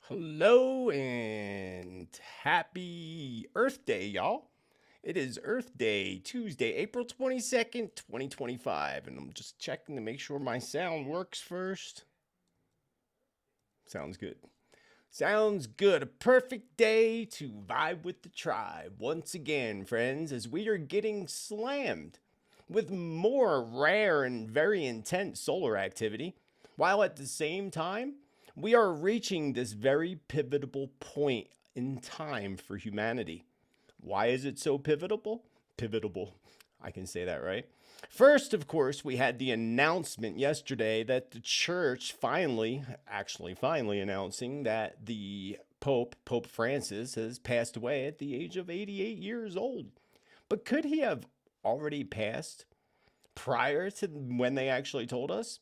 Hello and happy Earth Day, y'all. It is Earth Day, Tuesday, April 22nd, 2025. And I'm just checking to make sure my sound works first. Sounds good. Sounds good. A perfect day to vibe with the tribe. Once again, friends, as we are getting slammed with more rare and very intense solar activity, while at the same time, we are reaching this very pivotal point in time for humanity. Why is it so pivotal? Pivotal. I can say that, right? First, of course, we had the announcement yesterday that the church finally announcing that the Pope Francis, has passed away at the age of 88 years old. But could he have already passed prior to when they actually told us?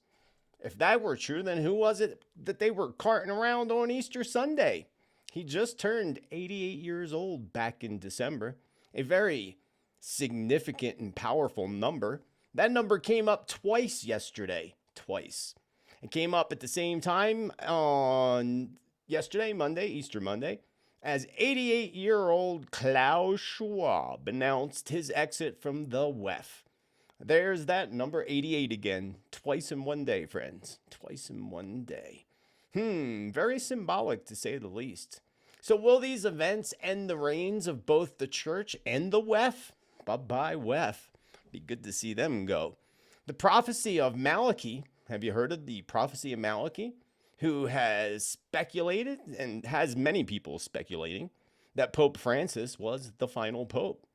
If that were true, then who was it that they were carting around on Easter Sunday? He just turned 88 years old back in December. A very significant and powerful number. That number came up twice yesterday. Twice. It came up at the same time on yesterday, Monday, Easter Monday, as 88-year-old Klaus Schwab announced his exit from the WEF. There's that number 88 again. Twice in one day, friends. Twice in one day. Very symbolic to say the least. So will these events end the reigns of both the church and the WEF? Bye-bye, WEF. Be good to see them go. The prophecy of Malachi. Have you heard of the prophecy of Malachi? Who has speculated, and has many people speculating, that Pope Francis was the final pope.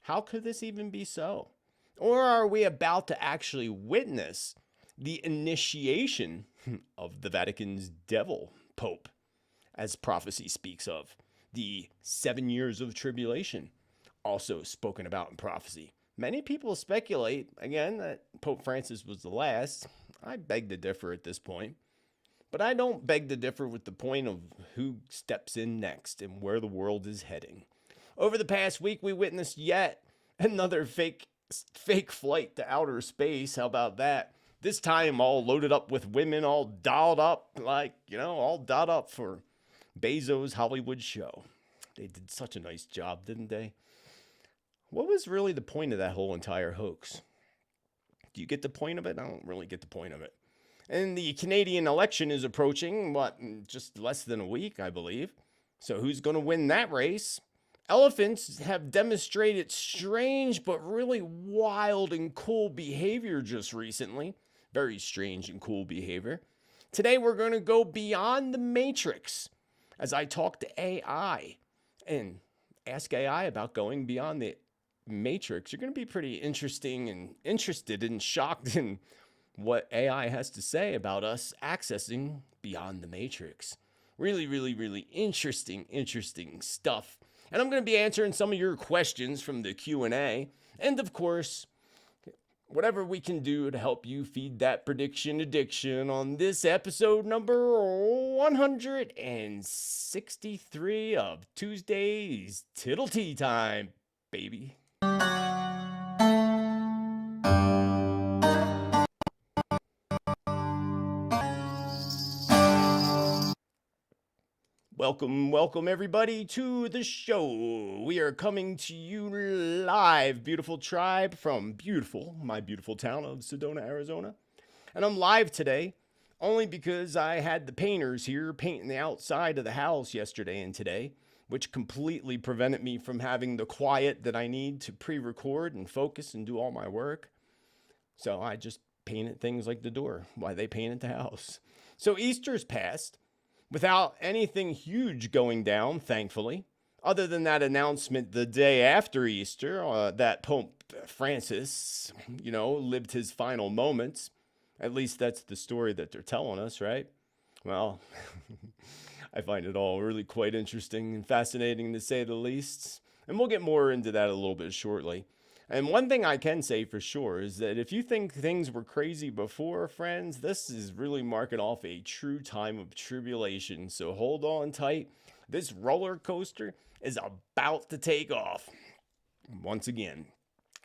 How could this even be so? Or are we about to actually witness the initiation of the Vatican's devil pope, as prophecy speaks of? The 7 years of tribulation, also spoken about in prophecy. Many people speculate, again, that Pope Francis was the last. I beg to differ at this point. But I don't beg to differ with the point of who steps in next and where the world is heading. Over the past week, we witnessed yet another fake flight to outer space. How about that? This time all loaded up with women, all dolled up, all dolled up for Bezos' Hollywood show. They did such a nice job, didn't they? What was really the point of that whole entire hoax? Do you get the point of it? I don't really get the point of it. And the Canadian election is approaching, in just less than a week, I believe. So who's going to win that race? Elephants have demonstrated strange but really wild and cool behavior just recently. Very strange and cool behavior. Today we're going to go beyond the matrix as I talk to AI and ask AI about going beyond the matrix. You're going to be pretty interesting and interested and shocked in what AI has to say about us accessing beyond the matrix. Really, really, really interesting stuff. And I'm going to be answering some of your questions from the Q&A. And of course, whatever we can do to help you feed that prediction addiction on this episode number 163 of Tuesday's Teatime, baby. Welcome everybody to the show. We are coming to you live, beautiful tribe, from my beautiful town of Sedona, Arizona. And I'm live today only because I had the painters here painting the outside of the house yesterday and today, which completely prevented me from having the quiet that I need to pre-record and focus and do all my work. So I just painted things like the door while they painted the house. So Easter's passed without anything huge going down, thankfully, other than that announcement the day after Easter that Pope Francis, lived his final moments. At least that's the story that they're telling us, right? Well, I find it all really quite interesting and fascinating, to say the least. And we'll get more into that a little bit shortly. And one thing I can say for sure is that if you think things were crazy before, friends, this is really marking off a true time of tribulation. So hold on tight. This roller coaster is about to take off. Once again,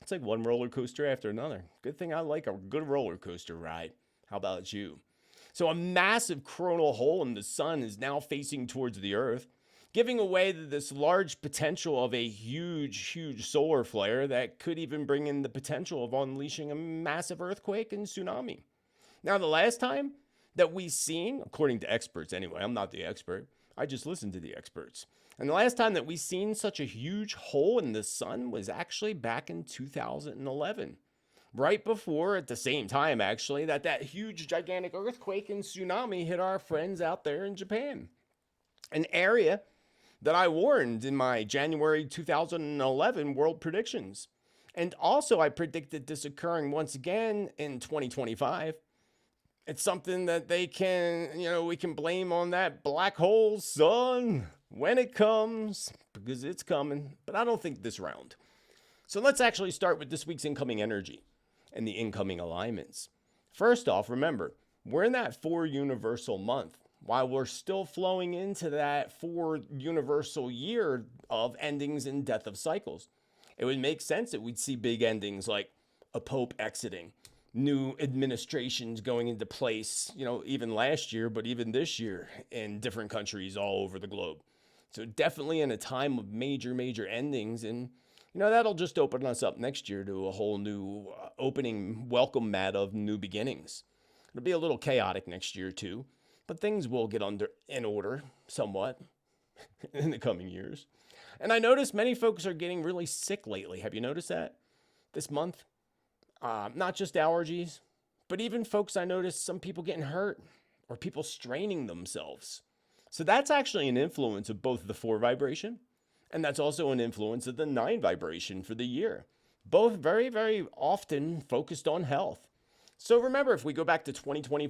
it's like one roller coaster after another. Good thing I like a good roller coaster ride. How about you? So a massive coronal hole in the sun is now facing towards the Earth, giving away this large potential of a huge solar flare that could even bring in the potential of unleashing a massive earthquake and tsunami. Now, the last time that we seen, according to experts anyway, I'm not the expert, I just listen to the experts. And the last time that we seen such a huge hole in the sun was actually back in 2011. Right before, at the same time actually, that huge gigantic earthquake and tsunami hit our friends out there in Japan. An area that I warned in my January 2011 world predictions. And also I predicted this occurring once again in 2025. It's something that we can blame on that black hole sun when it comes, because it's coming, but I don't think this round. So let's actually start with this week's incoming energy and the incoming alignments. First off, remember, we're in that 4 universal month. While we're still flowing into that 4 universal year of endings and death of cycles, it would make sense that we'd see big endings like a pope exiting, new administrations going into place, even last year, but even this year in different countries all over the globe. So definitely in a time of major endings. And, that'll just open us up next year to a whole new opening welcome mat of new beginnings. It'll be a little chaotic next year too, but things will get in order somewhat in the coming years. And I noticed many folks are getting really sick lately. Have you noticed that this month? Not just allergies, but even folks, I noticed some people getting hurt or people straining themselves. So that's actually an influence of both the 4 vibration, and that's also an influence of the 9 vibration for the year. Both very often focused on health. So remember, if we go back to 2020,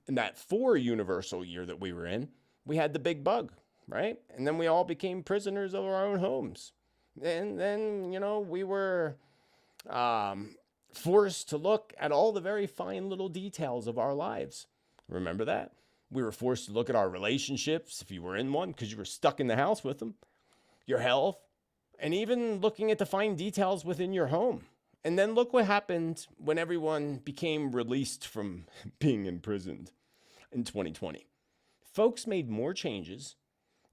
and that 4 universal year that we were in, we had the big bug, right? And then we all became prisoners of our own homes. And then, we were forced to look at all the very fine little details of our lives. Remember that? We were forced to look at our relationships, if you were in one, because you were stuck in the house with them, your health, and even looking at the fine details within your home. And then look what happened when everyone became released from being imprisoned in 2020. Folks made more changes.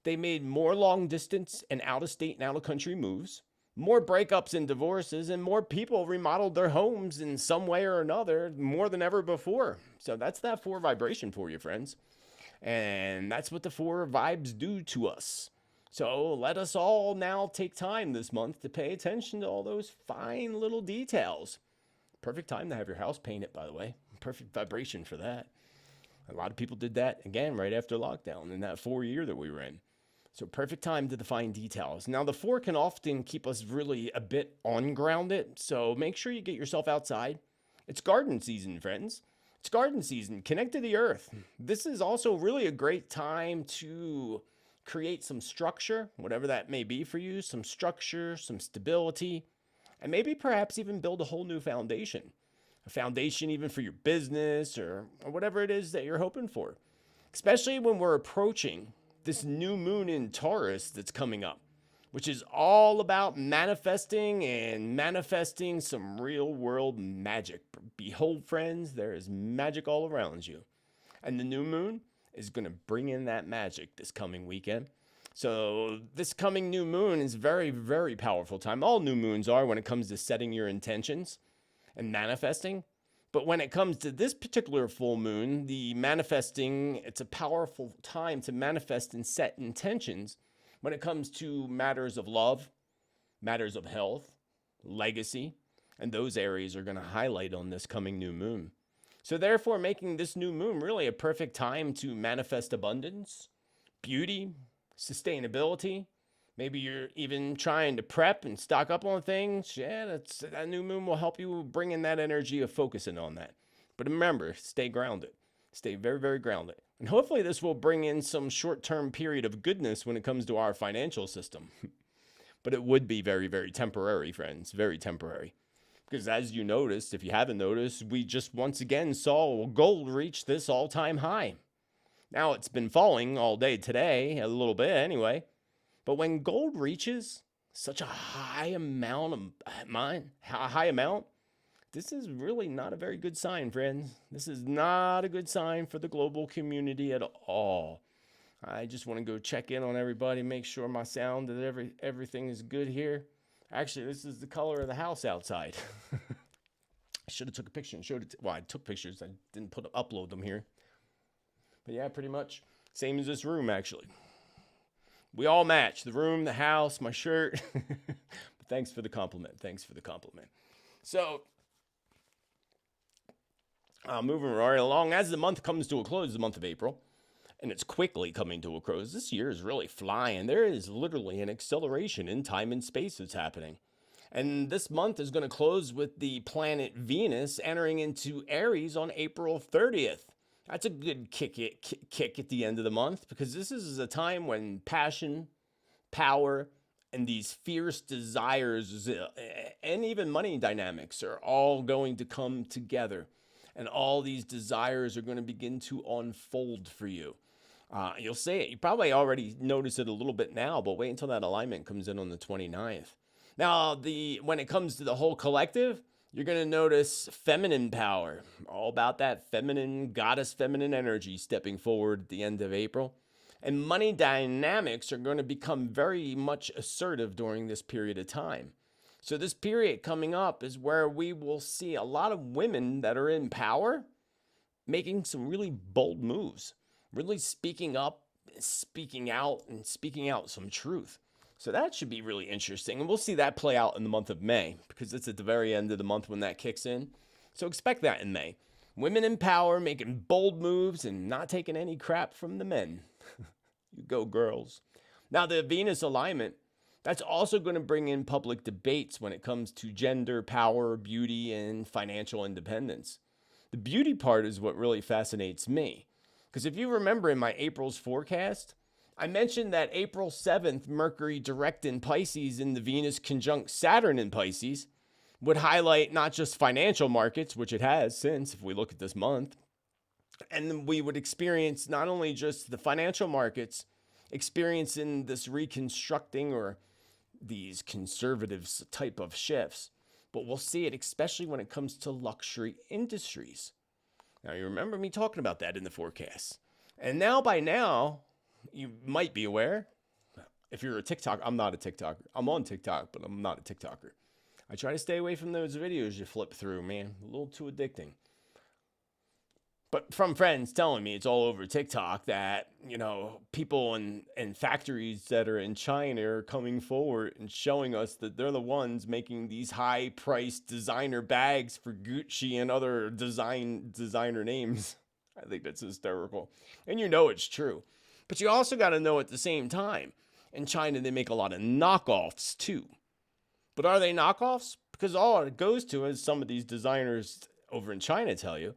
They made more long distance and out of state and out of country moves, more breakups and divorces, and more people remodeled their homes in some way or another more than ever before. So that's that 4 vibration for you, friends. And that's what the 4 vibes do to us. So let us all now take time this month to pay attention to all those fine little details. Perfect time to have your house painted, by the way. Perfect vibration for that. A lot of people did that, again, right after lockdown in that 4 year that we were in. So perfect time to define details. Now, the 4 can often keep us really a bit ungrounded, so make sure you get yourself outside. It's garden season, friends. It's garden season. Connect to the earth. This is also really a great time to create some structure, whatever that may be for you, some structure, some stability, and maybe perhaps even build a whole new foundation. A foundation even for your business or whatever it is that you're hoping for. Especially when we're approaching this new moon in Taurus that's coming up, which is all about manifesting some real world magic. Behold, friends, there is magic all around you. And the new moon is going to bring in that magic this coming weekend. So this coming new moon is very powerful time. All new moons are when it comes to setting your intentions and manifesting. But when it comes to this particular full moon, the manifesting, it's a powerful time to manifest and set intentions when it comes to matters of love, matters of health, legacy, and those areas are going to highlight on this coming new moon. So therefore, making this new moon really a perfect time to manifest abundance, beauty, sustainability. Maybe you're even trying to prep and stock up on things. Yeah, that new moon will help you bring in that energy of focusing on that. But remember, stay grounded. Stay very grounded. And hopefully this will bring in some short-term period of goodness when it comes to our financial system. But it would be very temporary, friends. Very temporary. Because as you noticed, if you haven't noticed, we just once again saw gold reach this all-time high. Now it's been falling all day today, a little bit anyway. But when gold reaches such a high amount, this is really not a very good sign, friends. This is not a good sign for the global community at all. I just want to go check in on everybody, make sure my sound and everything is good here. Actually, this is the color of the house outside. I should have took a picture and showed it. Well, I took pictures. I didn't upload them here. But yeah, pretty much same as this room, actually. We all match. The room, the house, my shirt. But thanks for the compliment. Thanks for the compliment. So, moving right along. As the month comes to a close, the month of April, and it's quickly coming to a close. This year is really flying. There is literally an acceleration in time and space that's happening. And this month is going to close with the planet Venus entering into Aries on April 30th. That's a good kick at the end of the month, because this is a time when passion, power, and these fierce desires and even money dynamics are all going to come together. And all these desires are going to begin to unfold for you. You'll see it. You probably already noticed it a little bit now, but wait until that alignment comes in on the 29th. Now, when it comes to the whole collective, you're going to notice feminine power, all about that feminine, goddess feminine energy stepping forward at the end of April. And money dynamics are going to become very much assertive during this period of time. So this period coming up is where we will see a lot of women that are in power making some really bold moves, really speaking up, speaking out, and speaking out some truth. So that should be really interesting. And we'll see that play out in the month of May, because it's at the very end of the month when that kicks in. So expect that in May. Women in power making bold moves and not taking any crap from the men. You go, girls. Now, the Venus alignment, that's also going to bring in public debates when it comes to gender, power, beauty, and financial independence. The beauty part is what really fascinates me. Because if you remember in my April's forecast, I mentioned that April 7th, Mercury direct in Pisces and the Venus conjunct Saturn in Pisces would highlight not just financial markets, which it has since, if we look at this month, and then we would experience not only just the financial markets experiencing this reconstructing or these conservative type of shifts, but we'll see it especially when it comes to luxury industries. Now, you remember me talking about that in the forecast. And by now, you might be aware, if you're a TikTok, I'm not a TikToker. I'm on TikTok, but I'm not a TikToker. I try to stay away from those videos you flip through, man. A little too addicting. But from friends telling me it's all over TikTok that, people and factories that are in China are coming forward and showing us that they're the ones making these high-priced designer bags for Gucci and other designer names. I think that's hysterical. And it's true. But you also got to know at the same time, in China, they make a lot of knockoffs too. But are they knockoffs? Because all it goes to, as some of these designers over in China tell you,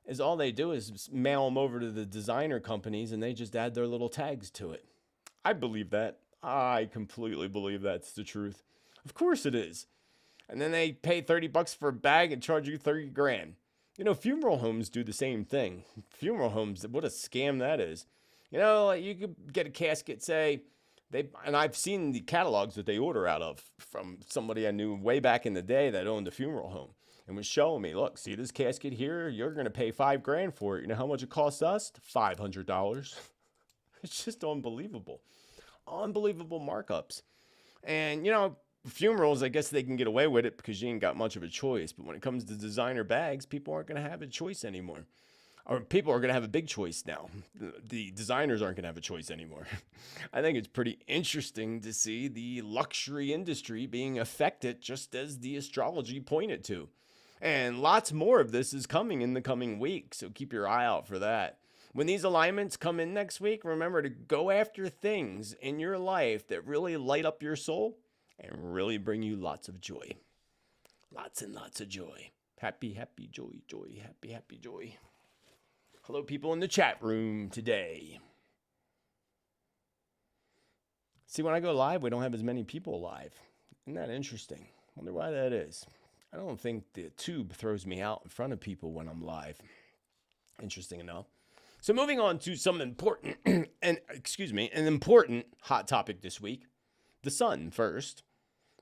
is all they do is mail them over to the designer companies and they just add their little tags to it. I believe that. I completely believe that's the truth. Of course it is. And then they pay $30 for a bag and charge you $30,000. Funeral homes do the same thing. Funeral homes, what a scam that is. You could get a casket, say, and I've seen the catalogs that they order out of from somebody I knew way back in the day that owned a funeral home and was showing me, look, see this casket here? You're going to pay $5,000 for it. You know how much it costs us? $500. It's just unbelievable. Unbelievable markups. And, funerals, I guess they can get away with it because you ain't got much of a choice. But when it comes to designer bags, people aren't going to have a choice anymore. Or people are going to have a big choice now. The designers aren't going to have a choice anymore. I think it's pretty interesting to see the luxury industry being affected just as the astrology pointed to. And lots more of this is coming in the coming week, so keep your eye out for that. When these alignments come in next week, remember to go after things in your life that really light up your soul and really bring you lots of joy. Lots and lots of joy. Happy, happy, joy, joy, happy, happy, joy. Hello, people in the chat room today. See, when I go live, we don't have as many people live. Isn't that interesting? Wonder why that is. I don't think the tube throws me out in front of people when I'm live. Interesting enough. So moving on to some important, an important hot topic this week. The sun first.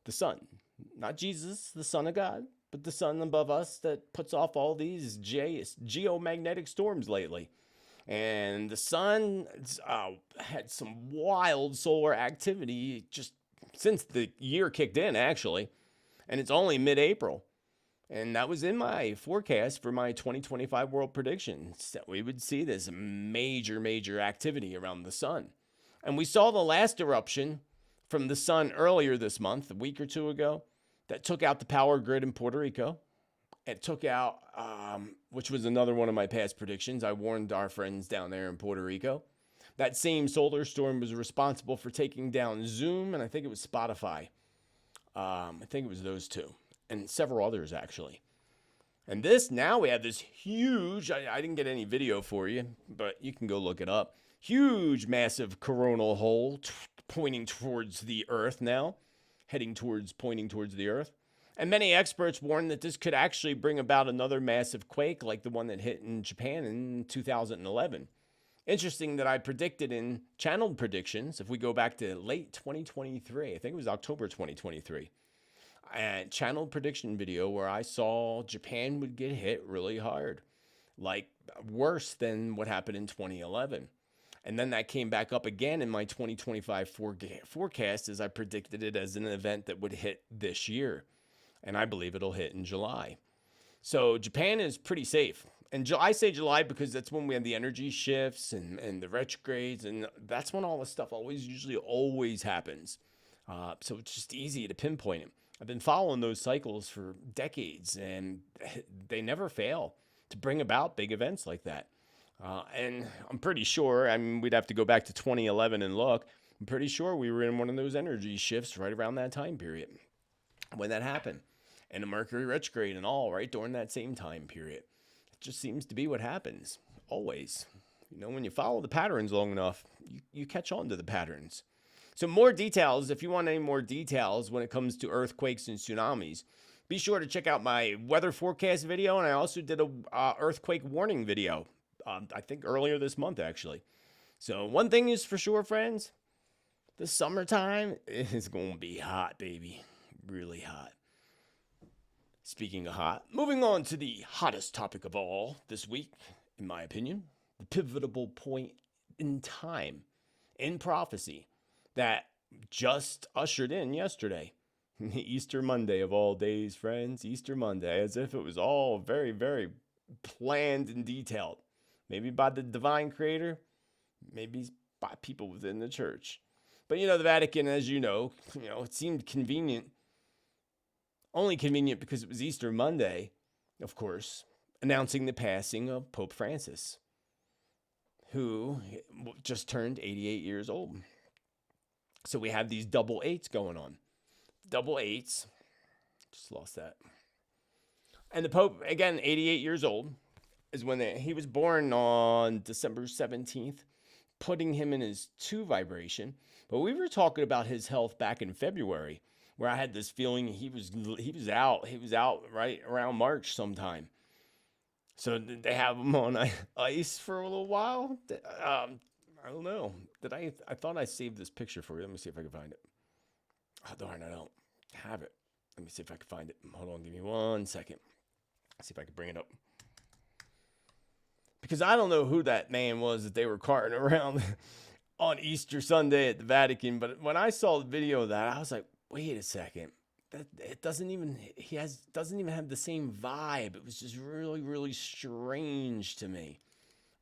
The sun. Not Jesus, the Son of God. but the sun above us that puts off all these geomagnetic storms lately. And the sun had some wild solar activity just since the year kicked in, actually. And it's only mid April. And that was in my forecast for my 2025 world predictions that we would see this major activity around the sun. And we saw the last eruption from the sun earlier this month, a week or two ago, that took out the power grid in Puerto Rico. It took out, which was another one of my past predictions. I warned our friends down there in Puerto Rico. That same solar storm was responsible for taking down Zoom, and I think it was Spotify. I think it was those two, and several others, actually. And now we have this huge, I didn't get any video for you, but you can go look it up. Huge, massive coronal hole pointing towards the Earth now, pointing towards the Earth. And many experts warn that this could actually bring about another massive quake like the one that hit in Japan in 2011. Interesting that I predicted in channeled predictions, if we go back to late 2023, I think it was October 2023, a channeled prediction video where I saw Japan would get hit really hard, like worse than what happened in 2011. And then that came back up again in my 2025 forecast as I predicted it as an event that would hit this year. And I believe it'll hit in July. So Japan is pretty safe. And I say July because that's when we have the energy shifts and the retrogrades. And that's when all this stuff usually always happens. So it's just easy to pinpoint it. I've been following those cycles for decades, and they never fail to bring about big events like that. And I'm pretty sure, we'd have to go back to 2011 and look. I'm pretty sure we were in one of those energy shifts right around that time period when that happened. And the Mercury retrograde and all right during that same time period. It just seems to be what happens always. When you follow the patterns long enough, you catch on to the patterns. So more details, if you want any more details when it comes to earthquakes and tsunamis, be sure to check out my weather forecast video. And I also did a earthquake warning video, I think earlier this month, actually. So one thing is for sure, friends, the summertime is going to be hot, baby. Really hot. Speaking of hot, moving on to the hottest topic of all this week, in my opinion, the pivotal point in time, in prophecy, that just ushered in yesterday. Easter Monday of all days, friends. Easter Monday, as if it was all very, very planned and detailed. Maybe by the divine creator, maybe by people within the church. But the Vatican, as you know, it seemed convenient. Only convenient because it was Easter Monday, of course, announcing the passing of Pope Francis, who just turned 88 years old. So we have these double eights going on. Double eights. Just lost that. And the Pope, again, 88 years old, is when he was born on December 17th, putting him in his 2 vibration. But we were talking about his health back in February, where I had this feeling he was out. He was out right around March sometime. So did they have him on ice for a little while? I don't know. I thought I saved this picture for you. Let me see if I can find it. Oh, darn, I don't have it. Let me see if I can find it. Hold on, give me 1 second. See if I can bring it up. Because I don't know who that man was that they were carting around on Easter Sunday at the Vatican. But when I saw the video of that, I was like, wait a second. It doesn't even have the same vibe. It was just really, really strange to me.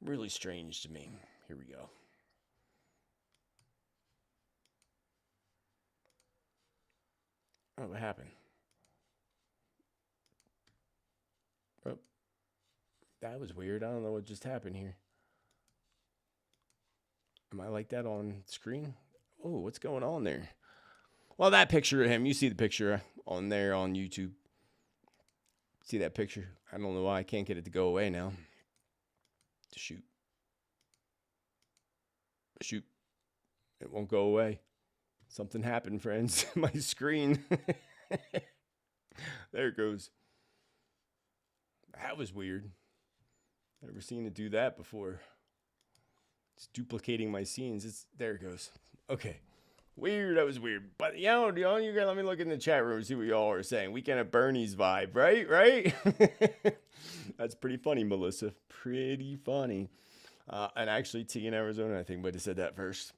Really strange to me. Here we go. Oh, what happened? Oh, that was weird. I don't know what just happened here. Am I like that on screen? Oh, what's going on there? Well, that picture of him, you see the picture on there on YouTube. See that picture? I don't know why I can't get it to go away now. Shoot. Shoot. It won't go away. Something happened, friends. My screen. There it goes. That was weird. Never seen it do that before. It's duplicating my scenes. There it goes. Okay. Weird. That was weird. But you gotta let me look in the chat room and see what y'all are saying. Weekend at Bernie's vibe, right? Right? That's pretty funny, Melissa. Pretty funny. And actually, T in Arizona, I think, might have said that first.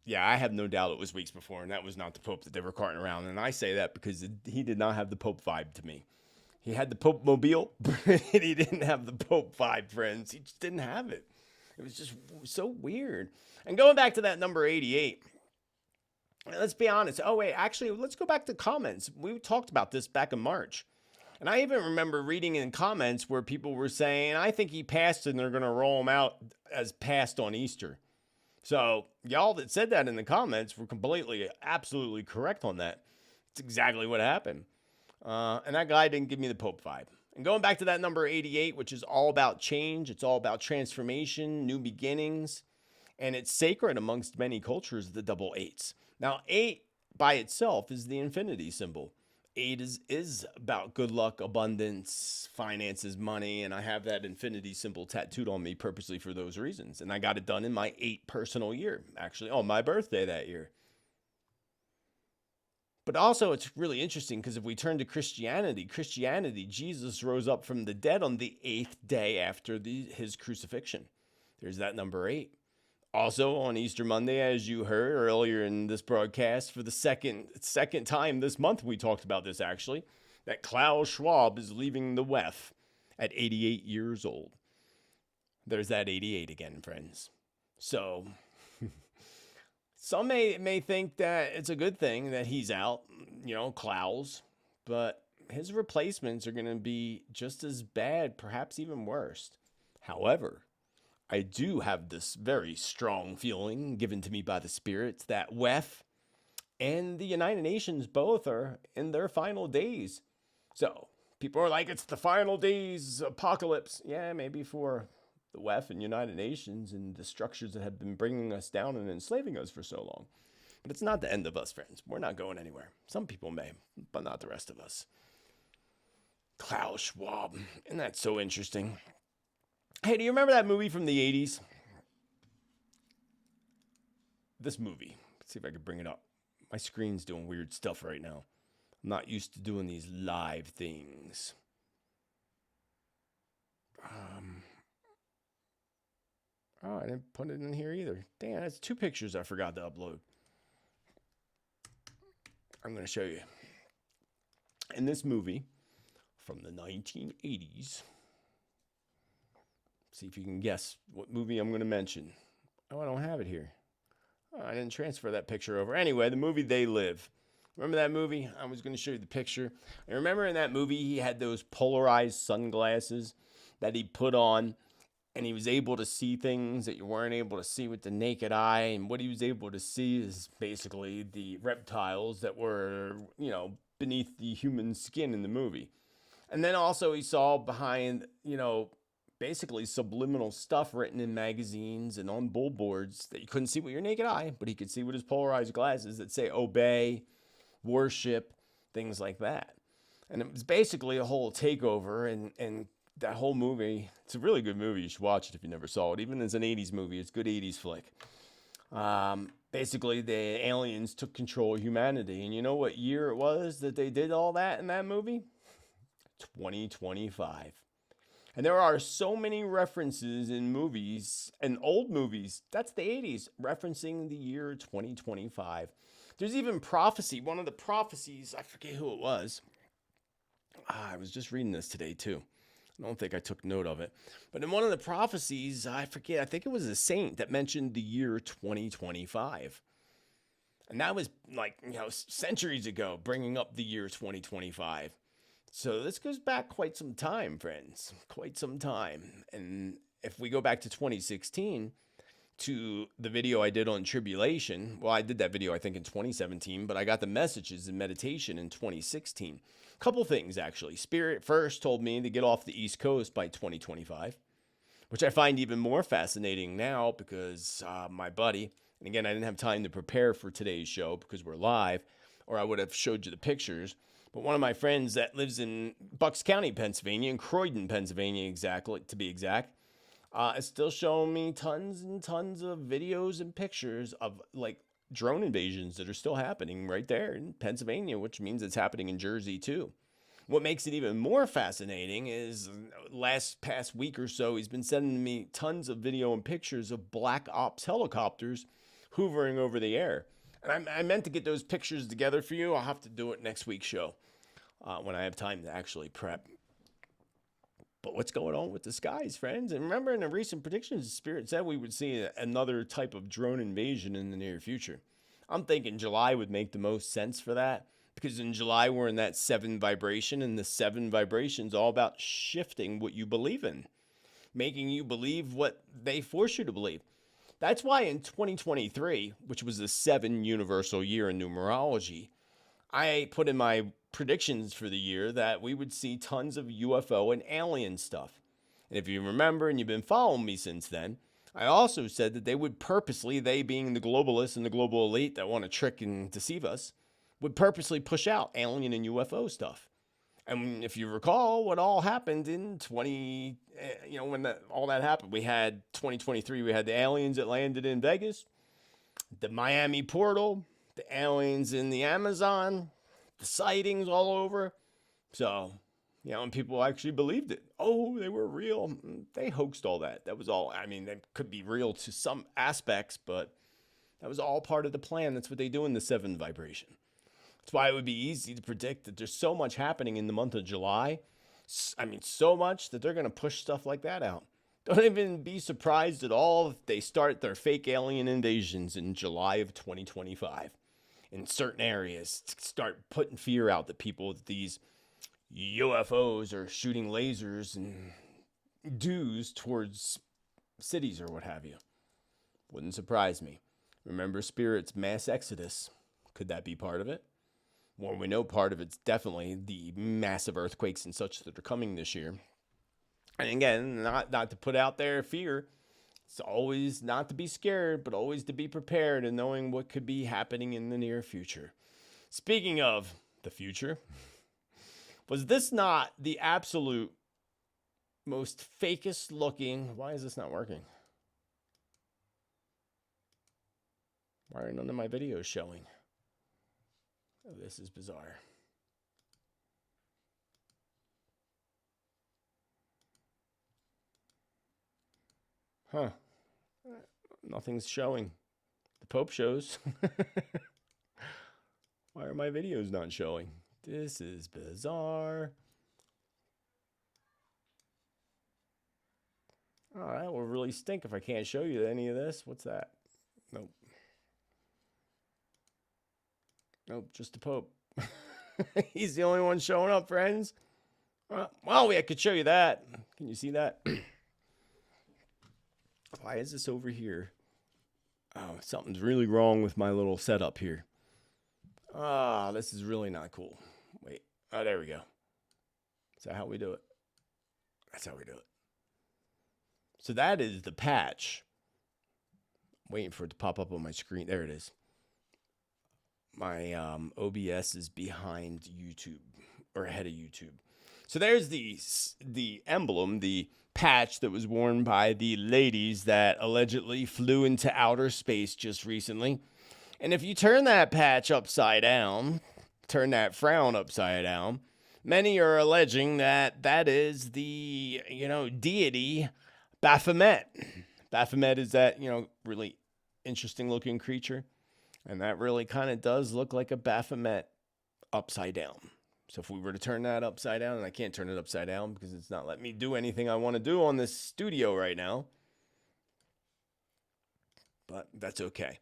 Yeah, I have no doubt it was weeks before, and that was not the Pope that they were carting around. And I say that because he did not have the Pope vibe to me. He had the Pope mobile, but he didn't have the Pope vibe, friends. He just didn't have it. It was just so weird. And going back to that number 88, let's be honest. Oh, wait, actually, let's go back to comments. We talked about this back in March. And I even remember reading in comments where people were saying, I think he passed and they're going to roll him out as passed on Easter. So y'all that said that in the comments were completely, absolutely correct on that. It's exactly what happened. And that guy didn't give me the Pope vibe. And going back to that number 88, which is all about change, it's all about transformation, new beginnings, and it's sacred amongst many cultures, the double eights. Now, 8 by itself is the infinity symbol. 8 is about good luck, abundance, finances, money, and I have that infinity symbol tattooed on me purposely for those reasons. And I got it done in my 8 personal year, actually, on my birthday that year. But also, it's really interesting because if we turn to Christianity, Jesus rose up from the dead on the 8th day after his crucifixion. There's that number 8. Also, on Easter Monday, as you heard earlier in this broadcast, for the second time this month, we talked about this actually, that Klaus Schwab is leaving the WEF at 88 years old. There's that 88 again, friends. So, some may think that it's a good thing that he's out, Klaus, but his replacements are going to be just as bad, perhaps even worse. However, I do have this very strong feeling given to me by the spirits that WEF and the United Nations both are in their final days. So people are like, it's the final days apocalypse. Yeah, maybe for the WEF and United Nations and the structures that have been bringing us down and enslaving us for so long. But it's not the end of us, friends. We're not going anywhere. Some people may, but not the rest of us. Klaus Schwab. Isn't that so interesting? Hey, do you remember that movie from the 80s? This movie. Let's see if I can bring it up. My screen's doing weird stuff right now. I'm not used to doing these live things. Oh, I didn't put it in here either. Damn, that's 2 pictures I forgot to upload. I'm going to show you. In this movie from the 1980s, see if you can guess what movie I'm going to mention. Oh, I don't have it here. Oh, I didn't transfer that picture over. Anyway, the movie They Live. Remember that movie? I was going to show you the picture. And remember in that movie, he had those polarized sunglasses that he put on, and he was able to see things that you weren't able to see with the naked eye. And what he was able to see is basically the reptiles that were, beneath the human skin in the movie. And then also he saw behind, basically subliminal stuff written in magazines and on billboards that you couldn't see with your naked eye, but he could see with his polarized glasses that say obey, worship, things like that. And it was basically a whole takeover, and that whole movie, it's a really good movie. You should watch it if you never saw it. Even as an 80s movie, it's a good 80s flick. Basically, the aliens took control of humanity. And you know what year it was that they did all that in that movie? 2025. And there are so many references in movies and old movies, that's the 80s, referencing the year 2025. There's even prophecy. One of the prophecies, I forget who it was. I was just reading this today too. I don't think I took note of it. But in one of the prophecies, I forget, I think it was a saint that mentioned the year 2025. And that was centuries ago, bringing up the year 2025. So this goes back quite some time, friends, quite some time. And if we go back to 2016, to the video I did on Tribulation, well, I did that video, I think, in 2017, but I got the messages in meditation in 2016. Couple things, actually. Spirit first told me to get off the East Coast by 2025, which I find even more fascinating now because my buddy, and again, I didn't have time to prepare for today's show because we're live, or I would have showed you the pictures. But one of my friends that lives in Bucks County, Pennsylvania, in Croydon, Pennsylvania, exactly, to be exact, It's still showing me tons and tons of videos and pictures of like drone invasions that are still happening right there in Pennsylvania, which means it's happening in Jersey too. What makes it even more fascinating is past week or so, he's been sending me tons of video and pictures of black ops helicopters hovering over the air. And I meant to get those pictures together for you. I'll have to do it next week's show when I have time to actually prep. But what's going on with the skies, friends? And remember, in the recent predictions, Spirit said we would see another type of drone invasion in the near future. I'm thinking July would make the most sense for that, because in July we're in that 7 vibration, and the 7 vibration is all about shifting what you believe in, making you believe what they force you to believe. That's why in 2023, which was the 7 universal year in numerology, I put in my predictions for the year that we would see tons of UFO and alien stuff. And if you remember, and you've been following me since then, I also said that they would purposely, they being the globalists and the global elite that want to trick and deceive us, would purposely push out alien and UFO stuff. And if you recall what all happened in when all that happened, we had 2023, we had the aliens that landed in Vegas, the Miami portal, the aliens in the Amazon, the sightings all over. So, and people actually believed it. Oh, they were real. They hoaxed all that. That was all. I mean, they could be real to some aspects, but that was all part of the plan. That's what they do in the 7 vibration. That's why it would be easy to predict that there's so much happening in the month of July. I mean, so much that they're going to push stuff like that out. Don't even be surprised at all if they start their fake alien invasions in July of 2025. In certain areas, start putting fear out that people that these UFOs are shooting lasers and dews towards cities or what have you. Wouldn't surprise me. Remember Spirit's mass exodus. Could that be part of it? Well, we know part of it's definitely the massive earthquakes and such that are coming this year. And again, not to put out there fear. It's always not to be scared, but always to be prepared and knowing what could be happening in the near future. Speaking of the future, was this not the absolute most fakest looking? Why is this not working? Why are none of my videos showing? Oh, this is bizarre. Huh. Nothing's showing. The Pope shows. Why are my videos not showing? This is bizarre. All right, will really stink if I can't show you any of this. What's that? Nope. Nope, just the Pope. He's the only one showing up, friends. Well, I could show you that. Can you see that? Why is this over here? Oh, something's really wrong with my little setup here. This is really not cool. Wait. Oh, there we go. Is that how we do it? That's how we do it. So that is the patch. I'm waiting for it to pop up on my screen. There it is. My OBS is behind YouTube, or ahead of YouTube. So there's the emblem, the patch that was worn by the ladies that allegedly flew into outer space just recently. And if you turn that patch upside down, turn that frown upside down, many are alleging that that is the, deity Baphomet. Baphomet is that, really interesting looking creature. And that really kind of does look like a Baphomet upside down. So if we were to turn that upside down, and I can't turn it upside down because it's not letting me do anything I want to do on this studio right now. But that's okay.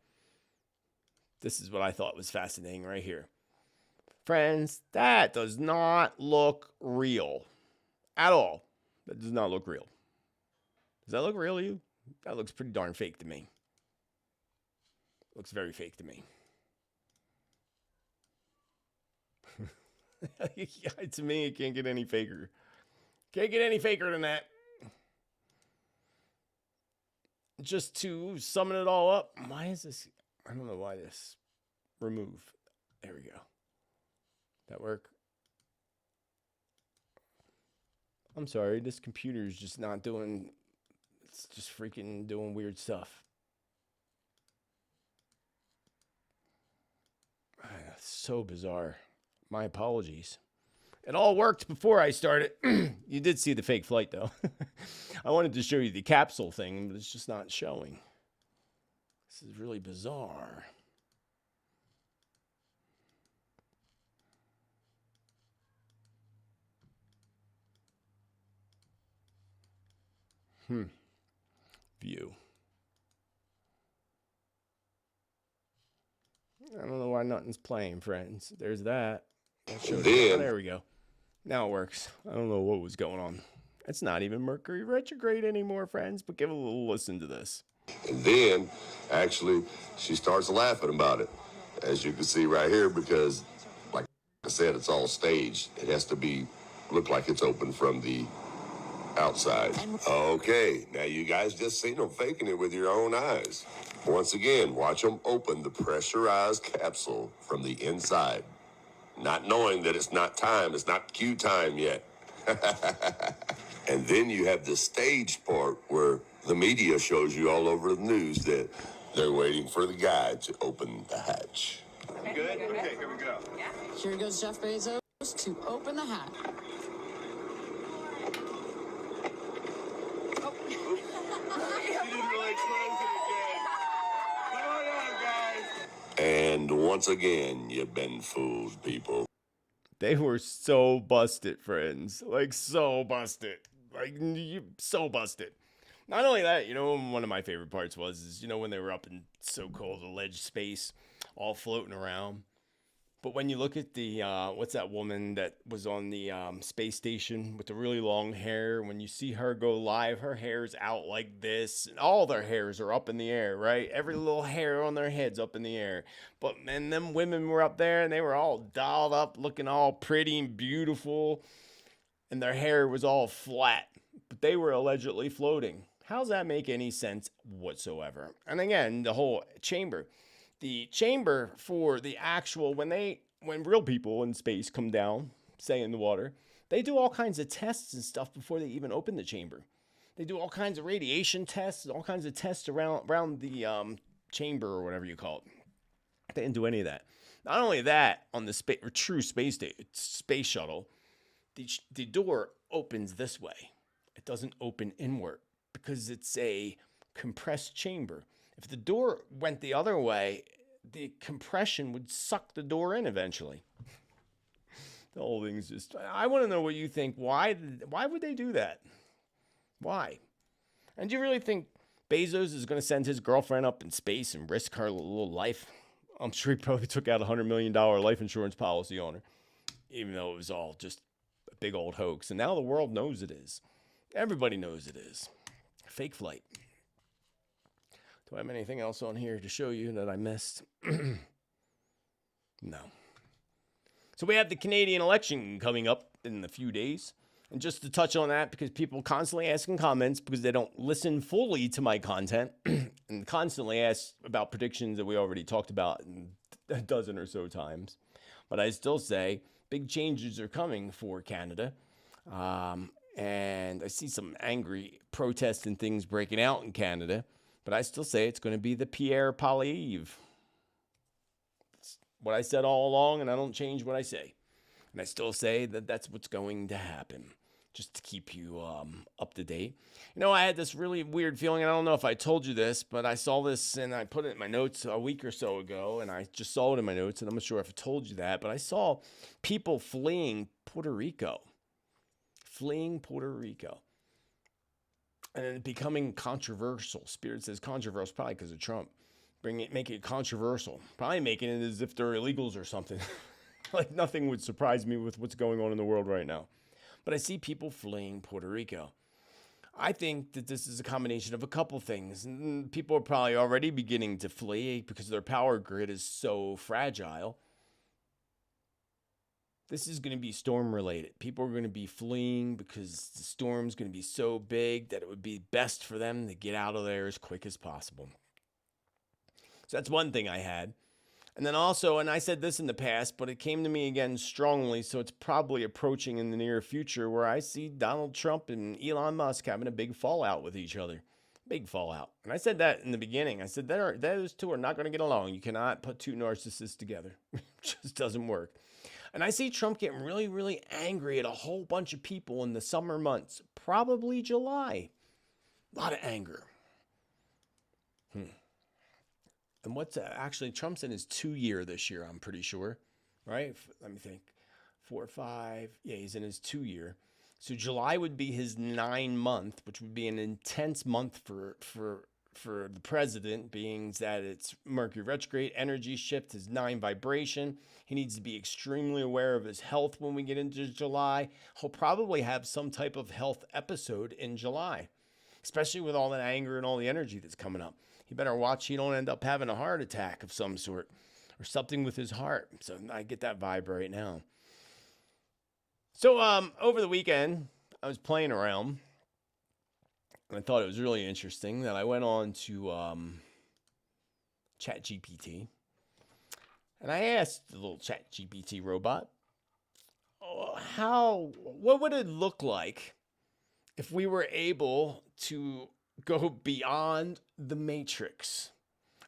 This is what I thought was fascinating right here. Friends, that does not look real at all. That does not look real. Does that look real to you? That looks pretty darn fake to me. Looks very fake to me. To me, it can't get any faker. Can't get any faker than that. Just to summon it all up, why is this? I don't know why this. Remove. There we go. That work? I'm sorry, this computer is just not doing It's just freaking doing weird stuff. So bizarre. My apologies. It all worked before I started. You did see the fake flight, though. I wanted to show you the capsule thing, but it's just not showing. This is really bizarre. View. I don't know why nothing's playing, friends. There's that. There we go. Now it works. I don't know what was going on. It's not even Mercury retrograde anymore, friends, but give a little listen to this. And then, actually, she starts laughing about it, as you can see right here, because, like I said, it's all staged. It has to look like it's open from the outside. Okay, now you guys just seen them faking it with your own eyes. Once again, watch them open the pressurized capsule from the inside, not knowing that it's not cue time yet. And then you have the stage part where the media shows you all over the news that they're waiting for the guy to open the hatch. Good? Okay, here we go. Here goes Jeff Bezos to open the hatch. You didn't really close it again. Come on, guys. And once again, you've been fooled, people. They were so busted, friends. Like, so busted. So busted. Not only that, one of my favorite parts is when they were up in so-called alleged space, all floating around. But when you look at the, what's that woman that was on the space station with the really long hair? When you see her go live, her hair's out like this. And all their hairs are up in the air, right? Every little hair on their head's up in the air. And them women were up there and they were all dolled up, looking all pretty and beautiful. And their hair was all flat. But they were allegedly floating. How does that make any sense whatsoever? And again, the whole chamber. The chamber for the actual, when real people in space come down, say in the water, they do all kinds of tests and stuff before they even open the chamber. They do all kinds of radiation tests, all kinds of tests around the chamber or whatever you call it. They didn't do any of that. Not only that, on the true space shuttle, the door opens this way. It doesn't open inward because it's a compressed chamber. If the door went the other way, the compression would suck the door in eventually. The whole thing's just... I want to know what you think. Why would they do that? Why? And do you really think Bezos is going to send his girlfriend up in space and risk her little life? I'm sure he probably took out a $100 million life insurance policy on her, even though it was all just a big old hoax. And now the world knows it is. Everybody knows it is. Fake flight. Do I have anything else on here to show you that I missed? No. So we have the Canadian election coming up in a few days. And just to touch on that, because people constantly ask in comments because they don't listen fully to my content and constantly ask about predictions that we already talked about a dozen or so times. But I still say big changes are coming for Canada. And I see some angry protests and things breaking out in Canada. But I still say it's going to be the Pierre Poilievre. It's what I said all along, and I don't change what I say. And I still say that that's what's going to happen, just to keep you up to date. I had this really weird feeling. I don't know if I told you this, but I saw this, and I put it in my notes a week or so ago, and I just saw it in my notes, and I'm not sure if I told you that, but I saw people fleeing Puerto Rico. And it becoming controversial. Spirit says controversial, probably because of Trump. Making it controversial. Probably making it as if they're illegals or something. Like nothing would surprise me with what's going on in the world right now. But I see people fleeing Puerto Rico. I think that this is a combination of a couple things. And people are probably already beginning to flee because their power grid is so fragile. This is going to be storm related. People are going to be fleeing because the storm's going to be so big that it would be best for them to get out of there as quick as possible. So that's one thing I had. And then also, and I said this in the past, but it came to me again strongly, so it's probably approaching in the near future where I see Donald Trump and Elon Musk having a big fallout with each other. Big fallout. And I said that in the beginning. I said those two are not going to get along. You cannot put two narcissists together. It just doesn't work. And I see Trump getting really, really angry at a whole bunch of people in the summer months, probably July. A lot of anger. And what's actually, Trump's in his 2-year this year, I'm pretty sure, right? Let me think. 4 or 5. Yeah, he's in his 2-year. So July would be his 9-month, which would be an intense month for the president, being that it's Mercury retrograde, energy shift, his 9 vibration. He needs to be extremely aware of his health when we get into July. He'll probably have some type of health episode in July, especially with all that anger and all the energy that's coming up. He better watch he don't end up having a heart attack of some sort or something with his heart. So I get that vibe right now. So over the weekend, I was playing around, and I thought it was really interesting that I went on to ChatGPT, and I asked the little ChatGPT robot, what would it look like if we were able to go beyond the Matrix?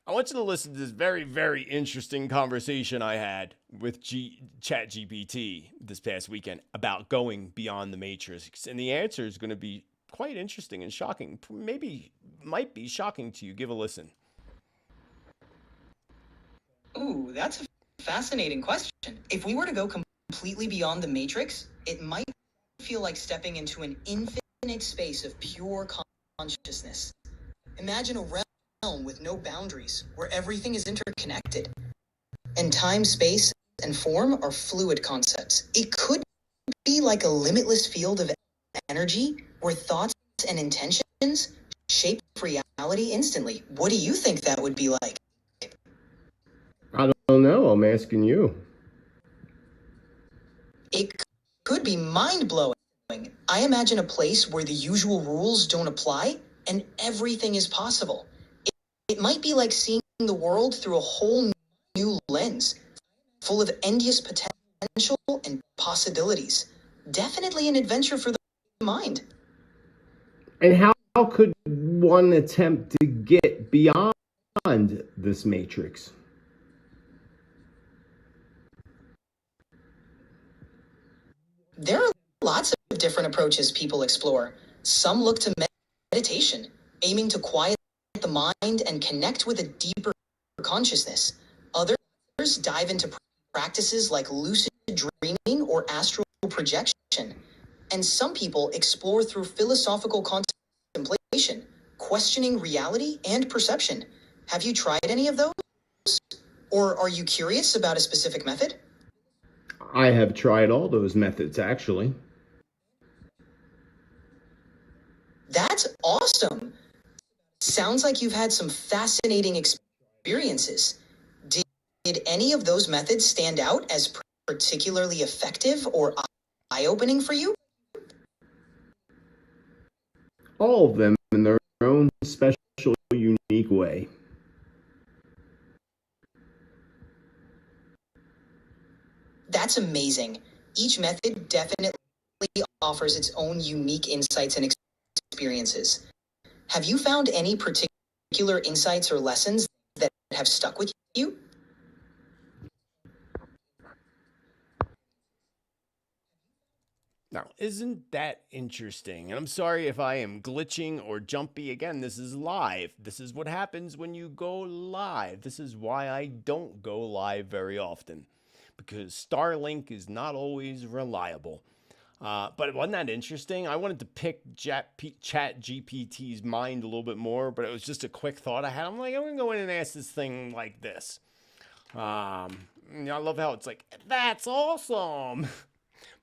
I want you to listen to this very, very interesting conversation I had with ChatGPT this past weekend about going beyond the Matrix. And the answer is going to be quite interesting and shocking. Maybe might be shocking to you. Give a listen. Ooh, that's a fascinating question. If we were to go completely beyond the Matrix, it might feel like stepping into an infinite space of pure consciousness. Imagine a realm with no boundaries, where everything is interconnected. And time, space, and form are fluid concepts. It could be like a limitless field of energy, where thoughts and intentions shape reality instantly. What do you think that would be like? I don't know. I'm asking you. It could be mind-blowing. I imagine a place where the usual rules don't apply, and everything is possible. It might be like seeing the world through a whole new lens, full of endless potential and possibilities. Definitely an adventure for the mind. And how could one attempt to get beyond this Matrix? There are lots of different approaches people explore. Some look to meditation, aiming to quiet the mind and connect with a deeper consciousness. Others dive into practices like lucid dreaming or astral projection. And some people explore through philosophical contemplation, questioning reality and perception. Have you tried any of those? Or are you curious about a specific method? I have tried all those methods, actually. That's awesome. Sounds like you've had some fascinating experiences. Did any of those methods stand out as particularly effective or eye-opening for you? All of them in their own special, unique way. That's amazing. Each method definitely offers its own unique insights and experiences. Have you found any particular insights or lessons that have stuck with you? Now, isn't that interesting? And I'm sorry if I am glitching or jumpy. Again, this is live. This is what happens when you go live. This is why I don't go live very often, because Starlink is not always reliable. But wasn't that interesting? I wanted to pick ChatGPT's mind a little bit more, but it was just a quick thought I had. I'm like, I'm going to go in and ask this thing like this. I love how it's like, that's awesome.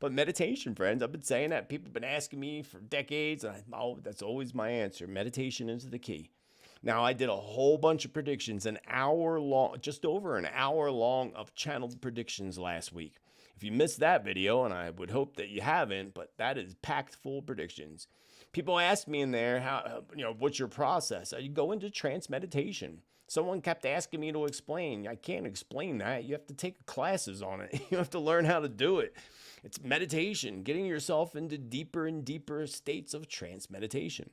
But meditation, friends, I've been saying that. People have been asking me for decades, and that's always my answer. Meditation is the key. Now, I did a whole bunch of predictions, an hour long, just over an hour long of channeled predictions last week. If you missed that video, and I would hope that you haven't, but that is packed full of predictions. People ask me in there, what's your process? You go into trance meditation. Someone kept asking me to explain. I can't explain that. You have to take classes on it. You have to learn how to do it. It's meditation, getting yourself into deeper and deeper states of trance meditation.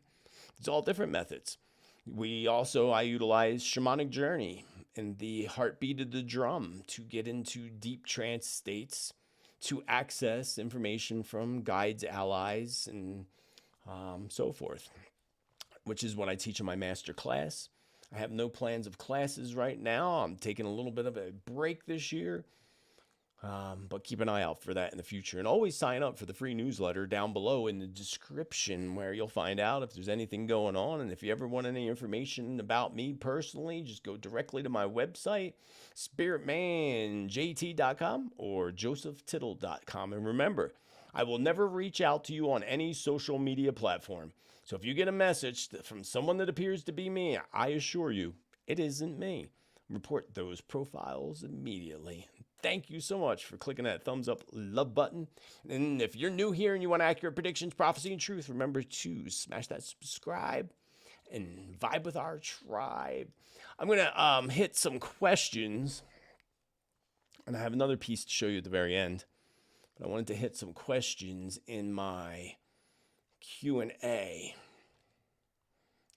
It's all different methods. I utilize shamanic journey and the heartbeat of the drum to get into deep trance states to access information from guides, allies, and so forth, which is what I teach in my master class. I have no plans of classes right now. I'm taking a little bit of a break this year, but keep an eye out for that in the future. And always sign up for the free newsletter down below in the description, where you'll find out if there's anything going on. And if you ever want any information about me personally, just go directly to my website, spiritmanjt.com or josephtittel.com. And remember, I will never reach out to you on any social media platform. So if you get a message from someone that appears to be me, I assure you, it isn't me. Report those profiles immediately. Thank you so much for clicking that thumbs up love button. And if you're new here and you want accurate predictions, prophecy, and truth, remember to smash that subscribe and vibe with our tribe. I'm going to hit some questions, and I have another piece to show you at the very end. But I wanted to hit some questions in my Q&A,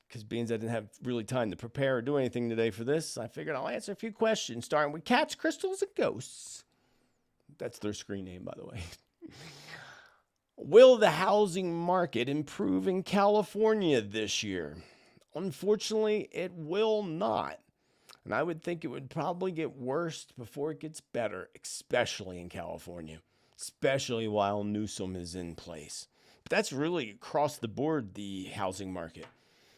because being that I didn't have really time to prepare or do anything today for this, I figured I'll answer a few questions, starting with Cats, Crystals, and Ghosts. That's their screen name, by the way. Will the housing market improve in California this year? Unfortunately, it will not. And I would think it would probably get worse before it gets better, especially in California, especially while Newsom is in place. But that's really across the board, the housing market.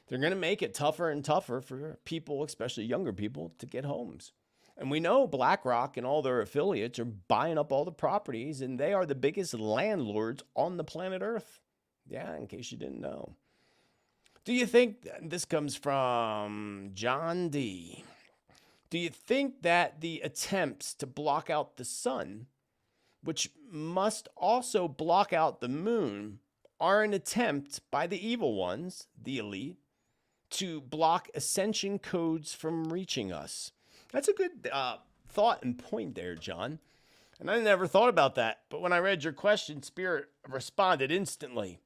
They're going to make it tougher and tougher for people, especially younger people, to get homes. And we know BlackRock and all their affiliates are buying up all the properties, and they are the biggest landlords on the planet Earth. Yeah, in case you didn't know. Do you think, this comes from John D., do you think that the attempts to block out the sun, which must also block out the moon, are an attempt by the evil ones, the elite, to block ascension codes from reaching us? That's a good thought and point there, John. And I never thought about that. But when I read your question, Spirit responded instantly.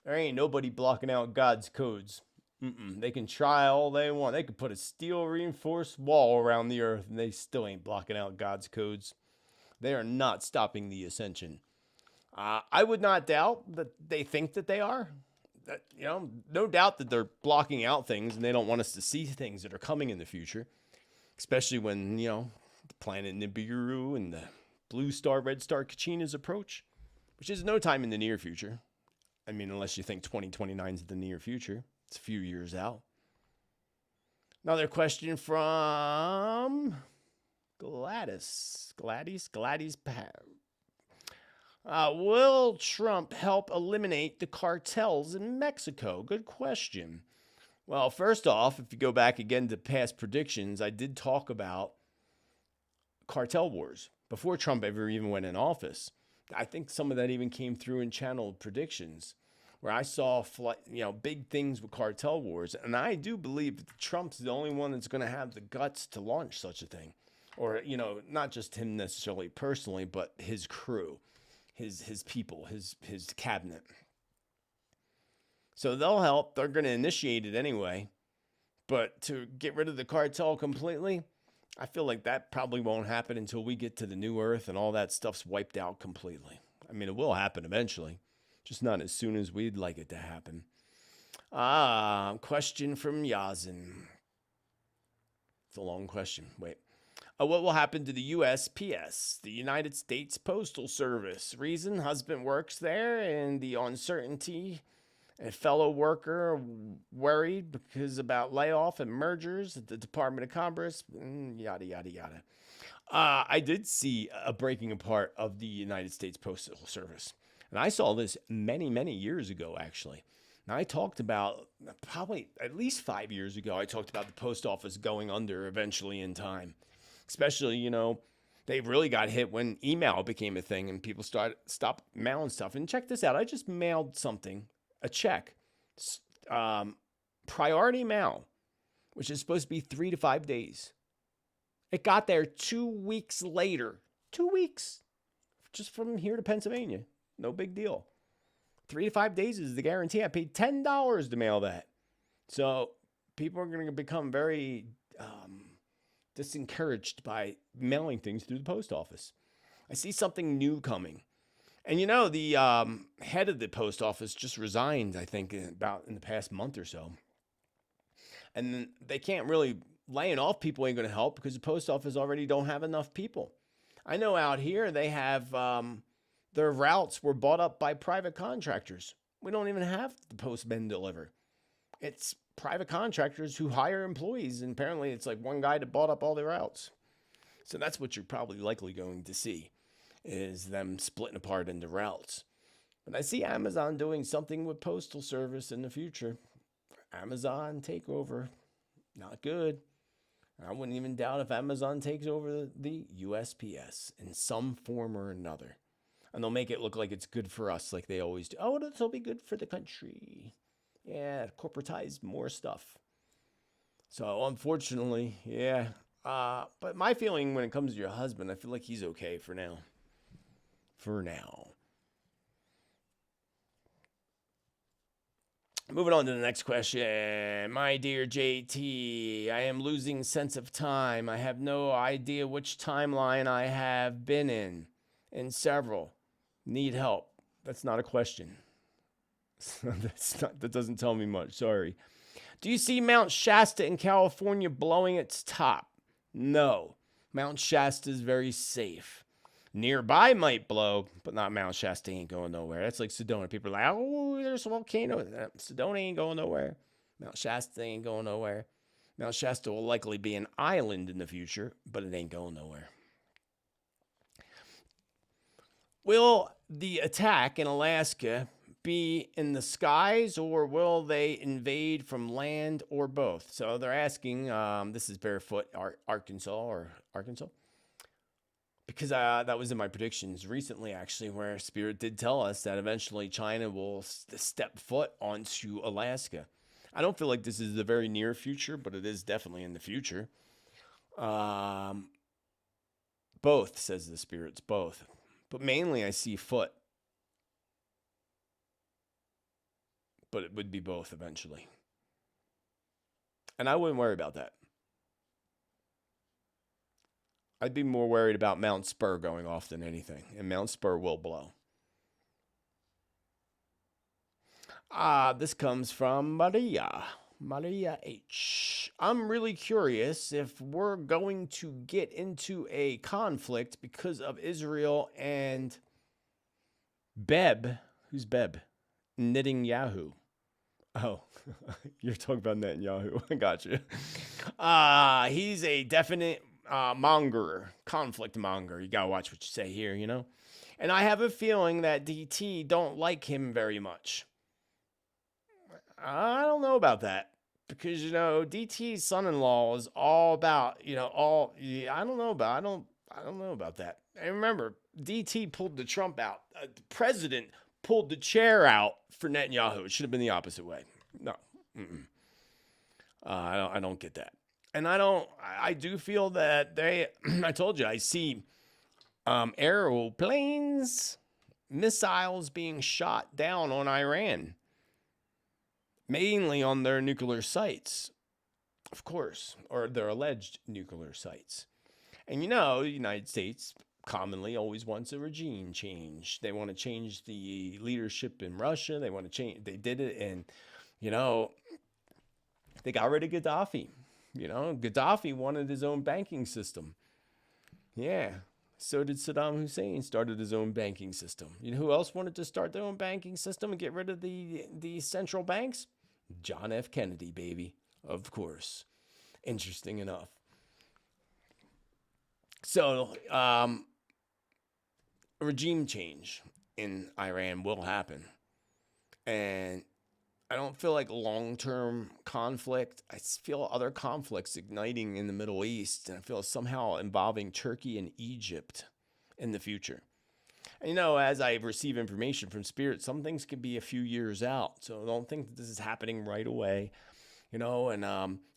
There ain't nobody blocking out God's codes. They can try all they want. They could put a steel reinforced wall around the earth, and they still ain't blocking out God's codes. They are not stopping the ascension. I would not doubt that they think that they are. No doubt that they're blocking out things, and they don't want us to see things that are coming in the future, especially when, the planet Nibiru and the blue star, red star Kachinas approach, which is no time in the near future. I mean, unless you think 2029 is the near future. It's a few years out. Another question from Gladys. Will Trump help eliminate the cartels in Mexico? Good question. Well, first off, if you go back again to past predictions, I did talk about cartel wars before Trump ever even went in office. I think some of that even came through in channeled predictions, where I saw big things with cartel wars. And I do believe that Trump's the only one that's going to have the guts to launch such a thing. Or, not just him necessarily personally, but his crew, his people, his cabinet. So they'll help. They're going to initiate it anyway. But to get rid of the cartel completely, I feel like that probably won't happen until we get to the new earth and all that stuff's wiped out completely. I mean, it will happen eventually, just not as soon as we'd like it to happen. Question from Yazin. It's a long question. Wait. What will happen to the USPS, the United States Postal Service? Reason, husband works there, and the uncertainty. A fellow worker worried because about layoff and mergers at the Department of Commerce, yada, yada, yada. I did see a breaking apart of the United States Postal Service. And I saw this many, many years ago, actually. Now, I talked about, probably at least 5 years ago, I talked about the post office going under eventually in time. Especially, they really got hit when email became a thing and people stopped mailing stuff. And check this out. I just mailed something, a check, priority mail, which is supposed to be 3 to 5 days. It got there 2 weeks later. 2 weeks. Just from here to Pennsylvania. No big deal. 3 to 5 days is the guarantee. I paid $10 to mail that. So people are going to become very disencouraged by mailing things through the post office. I see something new coming. And the head of the post office just resigned, I think, in the past month or so. And they can't really, laying off people ain't going to help because the post office already don't have enough people. I know out here they have their routes were bought up by private contractors. We don't even have the postmen deliver. It's private contractors who hire employees, and apparently it's like one guy that bought up all the routes. So that's what you're probably likely going to see, is them splitting apart into routes. But I see Amazon doing something with postal service in the future. Amazon takeover, not good. I wouldn't even doubt if Amazon takes over the USPS in some form or another. And they'll make it look like it's good for us, like they always do. Oh, this will be good for the country. Yeah, corporatize more stuff. So, unfortunately, yeah. But my feeling when it comes to your husband, I feel like he's okay for now. For now. Moving on to the next question. My dear JT, I am losing sense of time. I have no idea which timeline I have been in several. Need help. That's not a question. That doesn't tell me much. Sorry. Do you see Mount Shasta in California blowing its top? No. Mount Shasta is very safe. Nearby might blow, but not Mount Shasta ain't going nowhere. That's like Sedona. People are like, oh, there's a volcano. Sedona ain't going nowhere. Mount Shasta ain't going nowhere. Mount Shasta will likely be an island in the future, but it ain't going nowhere. Will the attack in Alaska be in the skies, or will they invade from land, or both? So they're asking, this is Barefoot, Arkansas. Because that was in my predictions recently, actually, where Spirit did tell us that eventually China will step foot onto Alaska. I don't feel like this is the very near future, but it is definitely in the future. Both, says the Spirits, both. But mainly I see foot. But it would be both eventually. And I wouldn't worry about that. I'd be more worried about Mount Spur going off than anything. And Mount Spur will blow. This comes from Maria. Maria H. I'm really curious if we're going to get into a conflict because of Israel and Beb. Who's Beb? Knitting Yahoo. Oh, you're talking about Netanyahu. I got you. He's a definite monger, conflict monger. You gotta watch what you say here, you know? And I have a feeling that DT don't like him very much. I don't know about that. Because, DT's son-in-law is all about, I don't know about that. And remember, DT pulled the Trump out. The president pulled the chair out for Netanyahu. It should have been the opposite way. No. I don't get that. And I do feel that I told you, I see airplanes, missiles being shot down on Iran. Mainly on their nuclear sites, of course, or their alleged nuclear sites. And the United States commonly always wants a regime change. They want to change the leadership in Russia. They want to change. They did it, and they got rid of Gaddafi. Gaddafi wanted his own banking system. Yeah. So did Saddam Hussein started his own banking system. You know who else wanted to start their own banking system and get rid of the central banks? John F. Kennedy, baby. Of course. Interesting enough. So, a regime change in Iran will happen. And I don't feel like long-term conflict. I feel other conflicts igniting in the Middle East. And I feel somehow involving Turkey and Egypt in the future. And, as I receive information from Spirit, some things could be a few years out. So don't think that this is happening right away. And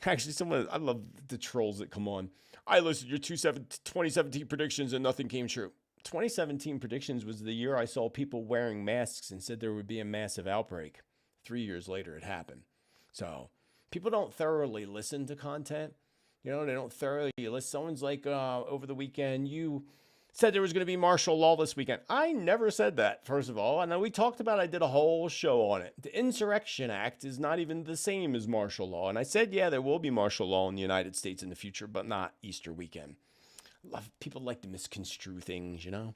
actually I love the trolls that come on. I listened to your 2017 predictions and nothing came true. 2017 predictions was the year I saw people wearing masks and said there would be a massive outbreak. 3 years later, it happened. So People don't thoroughly listen to content. You know, they don't thoroughly listen. Someone's like, over the weekend, you said there was going to be martial law this weekend. I never said that, first of all. I know we talked about it. I did a whole show on it. The Insurrection Act is not even the same as martial law. And I said, yeah, there will be martial law in the United States in the future, but not Easter weekend. People like to misconstrue things, you know?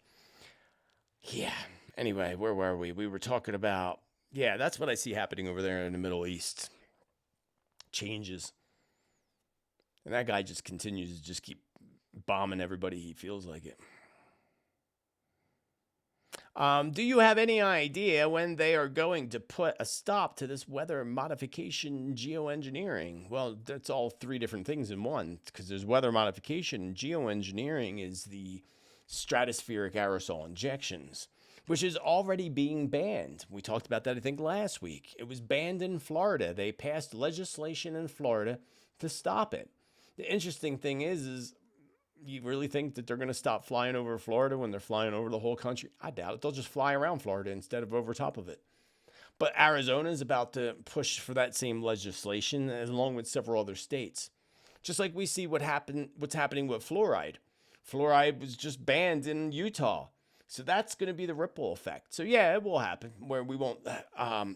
Yeah. Anyway, where were we? We were talking about, yeah, that's what I see happening over there in the Middle East. Changes. And that guy just continues to just keep bombing everybody he feels like it. Do you have any idea when they are going to put a stop to this weather modification geoengineering? Well, that's all three different things in one, because there's weather modification, and geoengineering is the stratospheric aerosol injections, which is already being banned. We talked about that, I think, last week. It was banned in Florida. They passed legislation in Florida to stop it. The interesting thing is you really think that they're going to stop flying over Florida when they're flying over the whole country? I doubt it. They'll just fly around Florida instead of over top of it. But Arizona is about to push for that same legislation, along with several other states. Just like we see what's happening with fluoride. Fluoride was just banned in Utah. So that's going to be the ripple effect. So yeah, it will happen where we won't, the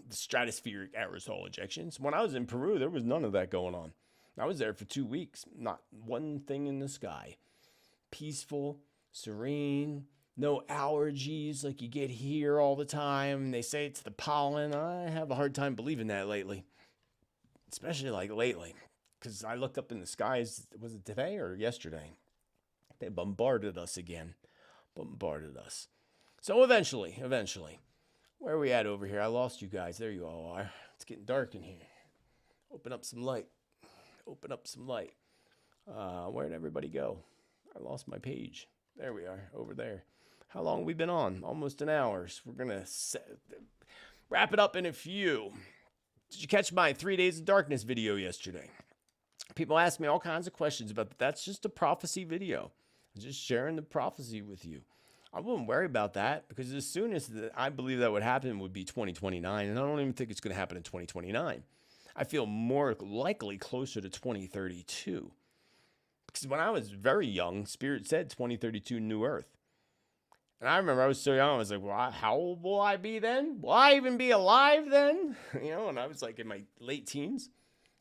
stratospheric aerosol ejections. When I was in Peru, there was none of that going on. I was there for 2 weeks. Not one thing in the sky. Peaceful, serene, no allergies like you get here all the time. They say it's the pollen. I have a hard time believing that lately, especially like lately, because I looked up in the skies. Was it today or yesterday? They bombarded us again. Bombarded us. So eventually, where are we at over here? I lost you guys. There you all are. It's getting dark in here. Open up some light. Where'd everybody go? I lost my page. There we are, over there. How long have we been on? Almost an hour. So we're going to wrap it up in a few. Did you catch my 3 Days of Darkness video yesterday? People ask me all kinds of questions about that. That's just a prophecy video. I'm just sharing the prophecy with you. I wouldn't worry about that, because as soon as I believe that would happen would be 2029, and I don't even think it's going to happen in 2029. I feel more likely closer to 2032. Because when I was very young, Spirit said 2032 New Earth. And I remember I was so young, I was like, well, how old will I be then? Will I even be alive then? You know, and I was like in my late teens.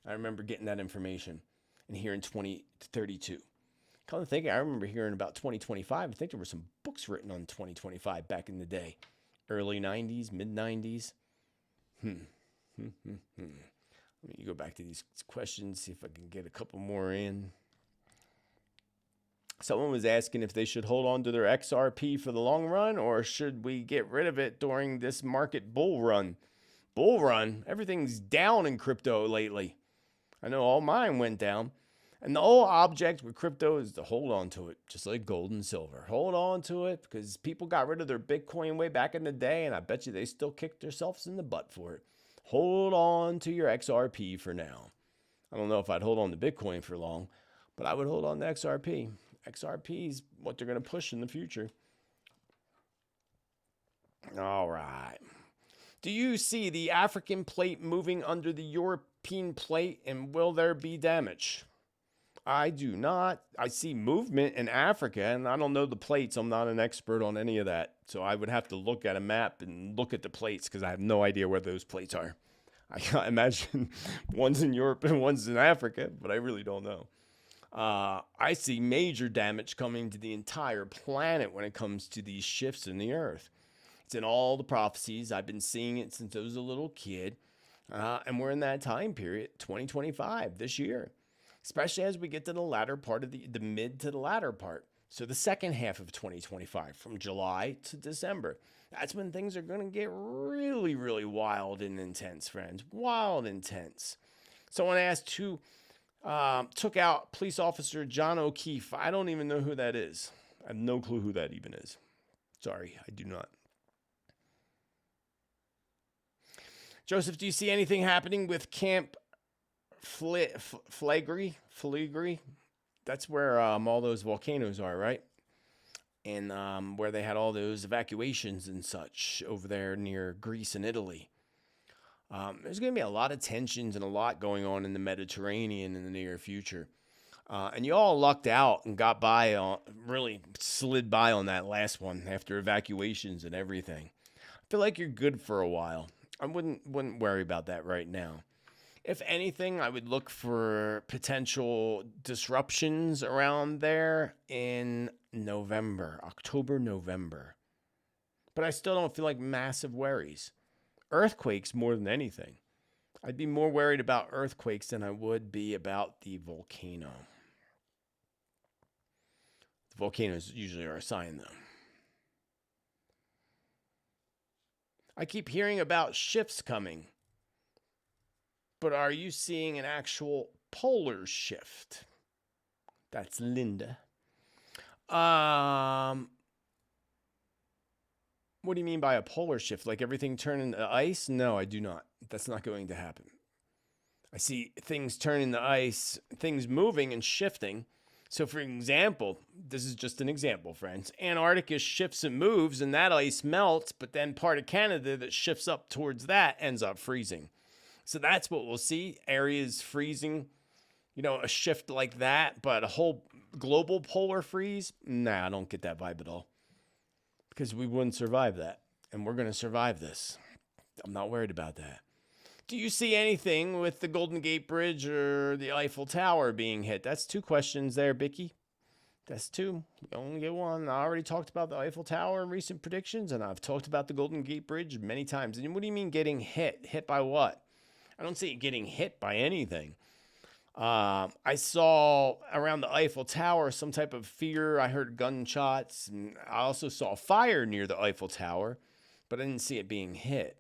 I remember getting that information and hearing 2032. Come to think, I remember hearing about 2025. I think there were some books written on 2025 back in the day. Early 90s, mid 90s. Let me go back to these questions, see if I can get a couple more in. Someone was asking if they should hold on to their XRP for the long run, or should we get rid of it during this market bull run? Bull run? Everything's down in crypto lately. I know all mine went down. And the whole object with crypto is to hold on to it, just like gold and silver. Hold on to it, because people got rid of their Bitcoin way back in the day, and I bet you they still kicked themselves in the butt for it. Hold on to your XRP for now. I don't know if I'd hold on to Bitcoin for long, but I would hold on to XRP. XRP is what they're going to push in the future. All right. Do you see the African plate moving under the European plate, and will there be damage? I do not. I see movement in Africa, and I don't know the plates. I'm not an expert on any of that. So I would have to look at a map and look at the plates, because I have no idea where those plates are. I can't imagine one's in Europe and one's in Africa, but I really don't know. I see major damage coming to the entire planet when it comes to these shifts in the earth. It's in all the prophecies. I've been seeing it since I was a little kid. And we're in that time period, 2025, this year. Especially as we get to the latter part of the mid to the latter part. So the second half of 2025, from July to December. That's when things are going to get really, really wild and intense, friends. Wild and intense. Someone asked who took out police officer John O'Keefe. I don't even know who that is. I have no clue who that even is. Sorry, I do not. Joseph, do you see anything happening with Camp Flagree? That's where all those volcanoes are, right? And where they had all those evacuations and such over there near Greece and Italy. There's going to be a lot of tensions and a lot going on in the Mediterranean in the near future. And you all lucked out and got by, really slid by on that last one after evacuations and everything. I feel like you're good for a while. I wouldn't worry about that right now. If anything, I would look for potential disruptions around there in November, October, November. But I still don't feel like massive worries. Earthquakes more than anything. I'd be more worried about earthquakes than I would be about the volcano. The volcanoes usually are a sign, though. I keep hearing about shifts coming. But are you seeing an actual polar shift? That's Linda. What do you mean by a polar shift? Like everything turning to ice? No, I do not. That's not going to happen. I see things turning to ice, things moving and shifting. So for example, this is just an example, friends. Antarctica shifts and moves and that ice melts, but then part of Canada that shifts up towards that ends up freezing. So that's what we'll see. Areas freezing, a shift like that, but a whole global polar freeze? Nah, I don't get that vibe at all. Because we wouldn't survive that. And we're going to survive this. I'm not worried about that. Do you see anything with the Golden Gate Bridge or the Eiffel Tower being hit? That's 2 questions there, Bicky. That's 2. You only get 1. I already talked about the Eiffel Tower in recent predictions, and I've talked about the Golden Gate Bridge many times. And what do you mean getting hit? Hit by what? I don't see it getting hit by anything. I saw around the Eiffel Tower some type of fear. I heard gunshots. And I also saw fire near the Eiffel Tower, but I didn't see it being hit.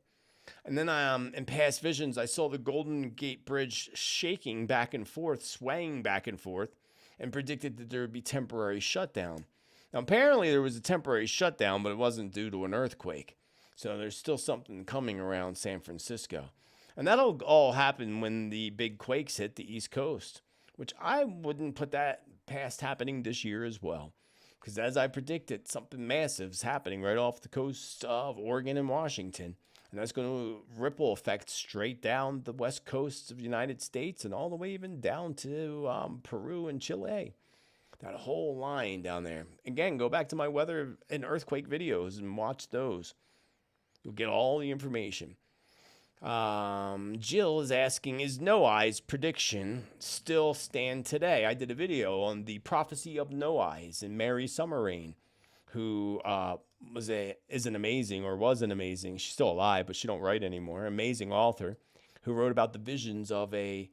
And then in past visions, I saw the Golden Gate Bridge shaking back and forth, swaying back and forth, and predicted that there would be temporary shutdown. Now, apparently there was a temporary shutdown, but it wasn't due to an earthquake. So there's still something coming around San Francisco. And that'll all happen when the big quakes hit the East Coast, which I wouldn't put that past happening this year as well. Because as I predicted, something massive is happening right off the coast of Oregon and Washington. And that's going to ripple effect straight down the west coast of the United States and all the way even down to Peru and Chile. That whole line down there. Again, go back to my weather and earthquake videos and watch those. You'll get all the information. Jill is asking, is Noah's prediction still stand today? I did a video on the prophecy of Noah's and Mary Summerrain, who was an amazing, she's still alive, but she don't write anymore, amazing author who wrote about the visions of a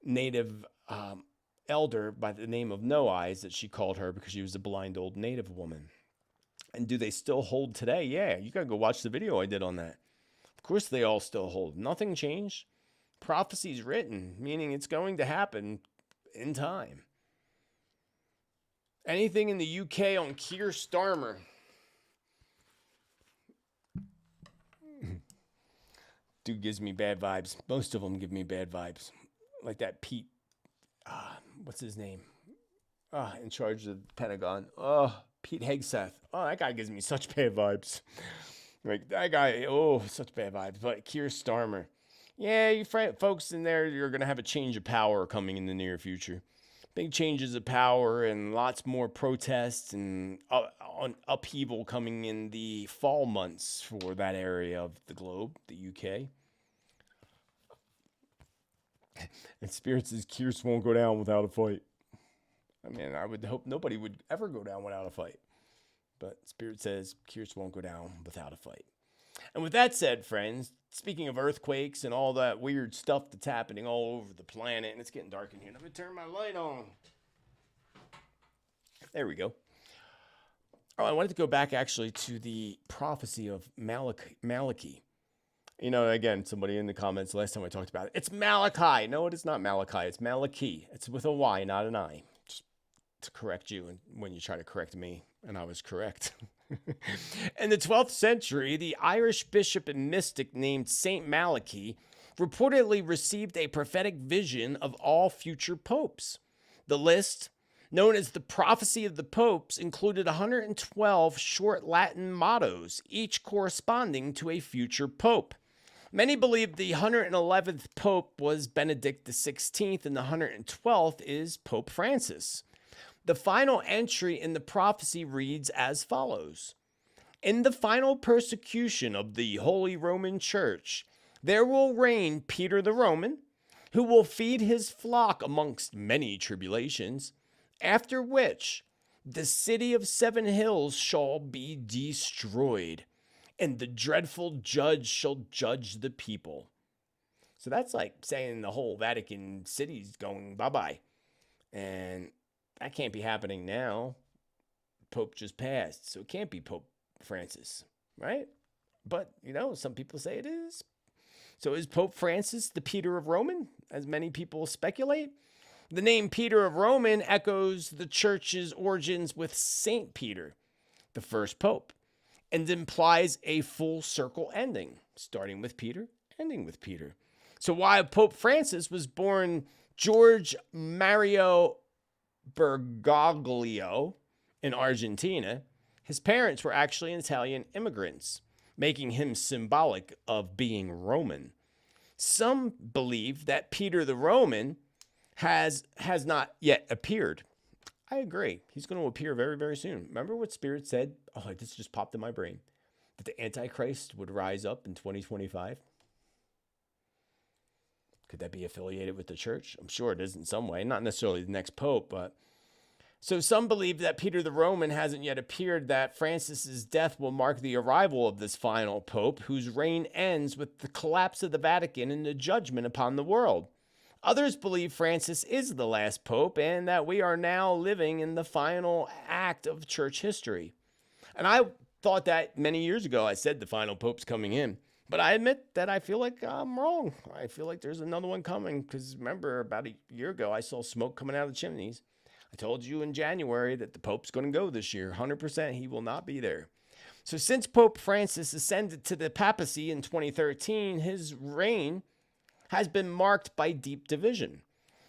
native elder by the name of Noah's that she called her because she was a blind old native woman. And do they still hold today? Yeah, you gotta go watch the video I did on that. Of course they all still hold. Nothing changed. Prophecies written, meaning it's going to happen in time. Anything in the UK on Keir Starmer? Dude gives me bad vibes. Most of them give me bad vibes. Like that Pete, what's his name? In charge of the Pentagon. Pete Hegseth. That guy gives me such bad vibes. Like, that guy, such bad vibes. But Keir Starmer. Yeah, you folks in there, you're going to have a change of power coming in the near future. Big changes of power and lots more protests and upheaval coming in the fall months for that area of the globe, the UK. And Spirit says, Keir won't go down without a fight. I mean, I would hope nobody would ever go down without a fight. But Spirit says Keir won't go down without a fight. And with that said, friends, speaking of earthquakes and all that weird stuff that's happening all over the planet, and it's getting dark in here. Let me turn my light on. There we go. I wanted to go back actually to the prophecy of Malachi. Again, somebody in the comments last time I talked about it. It's Malachi. No, it is not Malachi. It's Malachi. It's with a Y, not an I. Just to correct you when you try to correct me. And I was correct. In the 12th century, the Irish bishop and mystic named Saint Malachi reportedly received a prophetic vision of all future popes. The list, known as the Prophecy of the Popes, included 112 short Latin mottos, each corresponding to a future pope. Many believe the 111th Pope was Benedict XVI and the 112th is Pope Francis. The final entry in the prophecy reads as follows. In the final persecution of the Holy Roman Church, there will reign Peter the Roman, who will feed his flock amongst many tribulations, after which the city of 7 hills shall be destroyed, and the dreadful judge shall judge the people. So that's like saying the whole Vatican city's going bye-bye. And that can't be happening now. Pope just passed, so it can't be Pope Francis, right? But, some people say it is. So is Pope Francis the Peter of Roman, as many people speculate? The name Peter of Roman echoes the church's origins with Saint Peter, the first pope, and implies a full circle ending, starting with Peter, ending with Peter. So while Pope Francis was born George Mario Bergoglio in Argentina, his parents were actually Italian immigrants, making him symbolic of being Roman. Some believe that Peter the Roman has not yet appeared. I agree. He's going to appear very, very soon. Remember what Spirit said? Oh, this just popped in my brain. That the Antichrist would rise up in 2025. Could that be affiliated with the church? I'm sure it is in some way. Not necessarily the next pope, but... So some believe that Peter the Roman hasn't yet appeared, that Francis's death will mark the arrival of this final pope, whose reign ends with the collapse of the Vatican and the judgment upon the world. Others believe Francis is the last pope and that we are now living in the final act of church history. And I thought that many years ago. I said the final pope's coming in. But I admit that I feel like I'm wrong. I feel like there's another one coming, because remember, about a year ago, I saw smoke coming out of the chimneys. I told you in January that the Pope's going to go this year. 100% he will not be there. So since Pope Francis ascended to the papacy in 2013, his reign has been marked by deep division,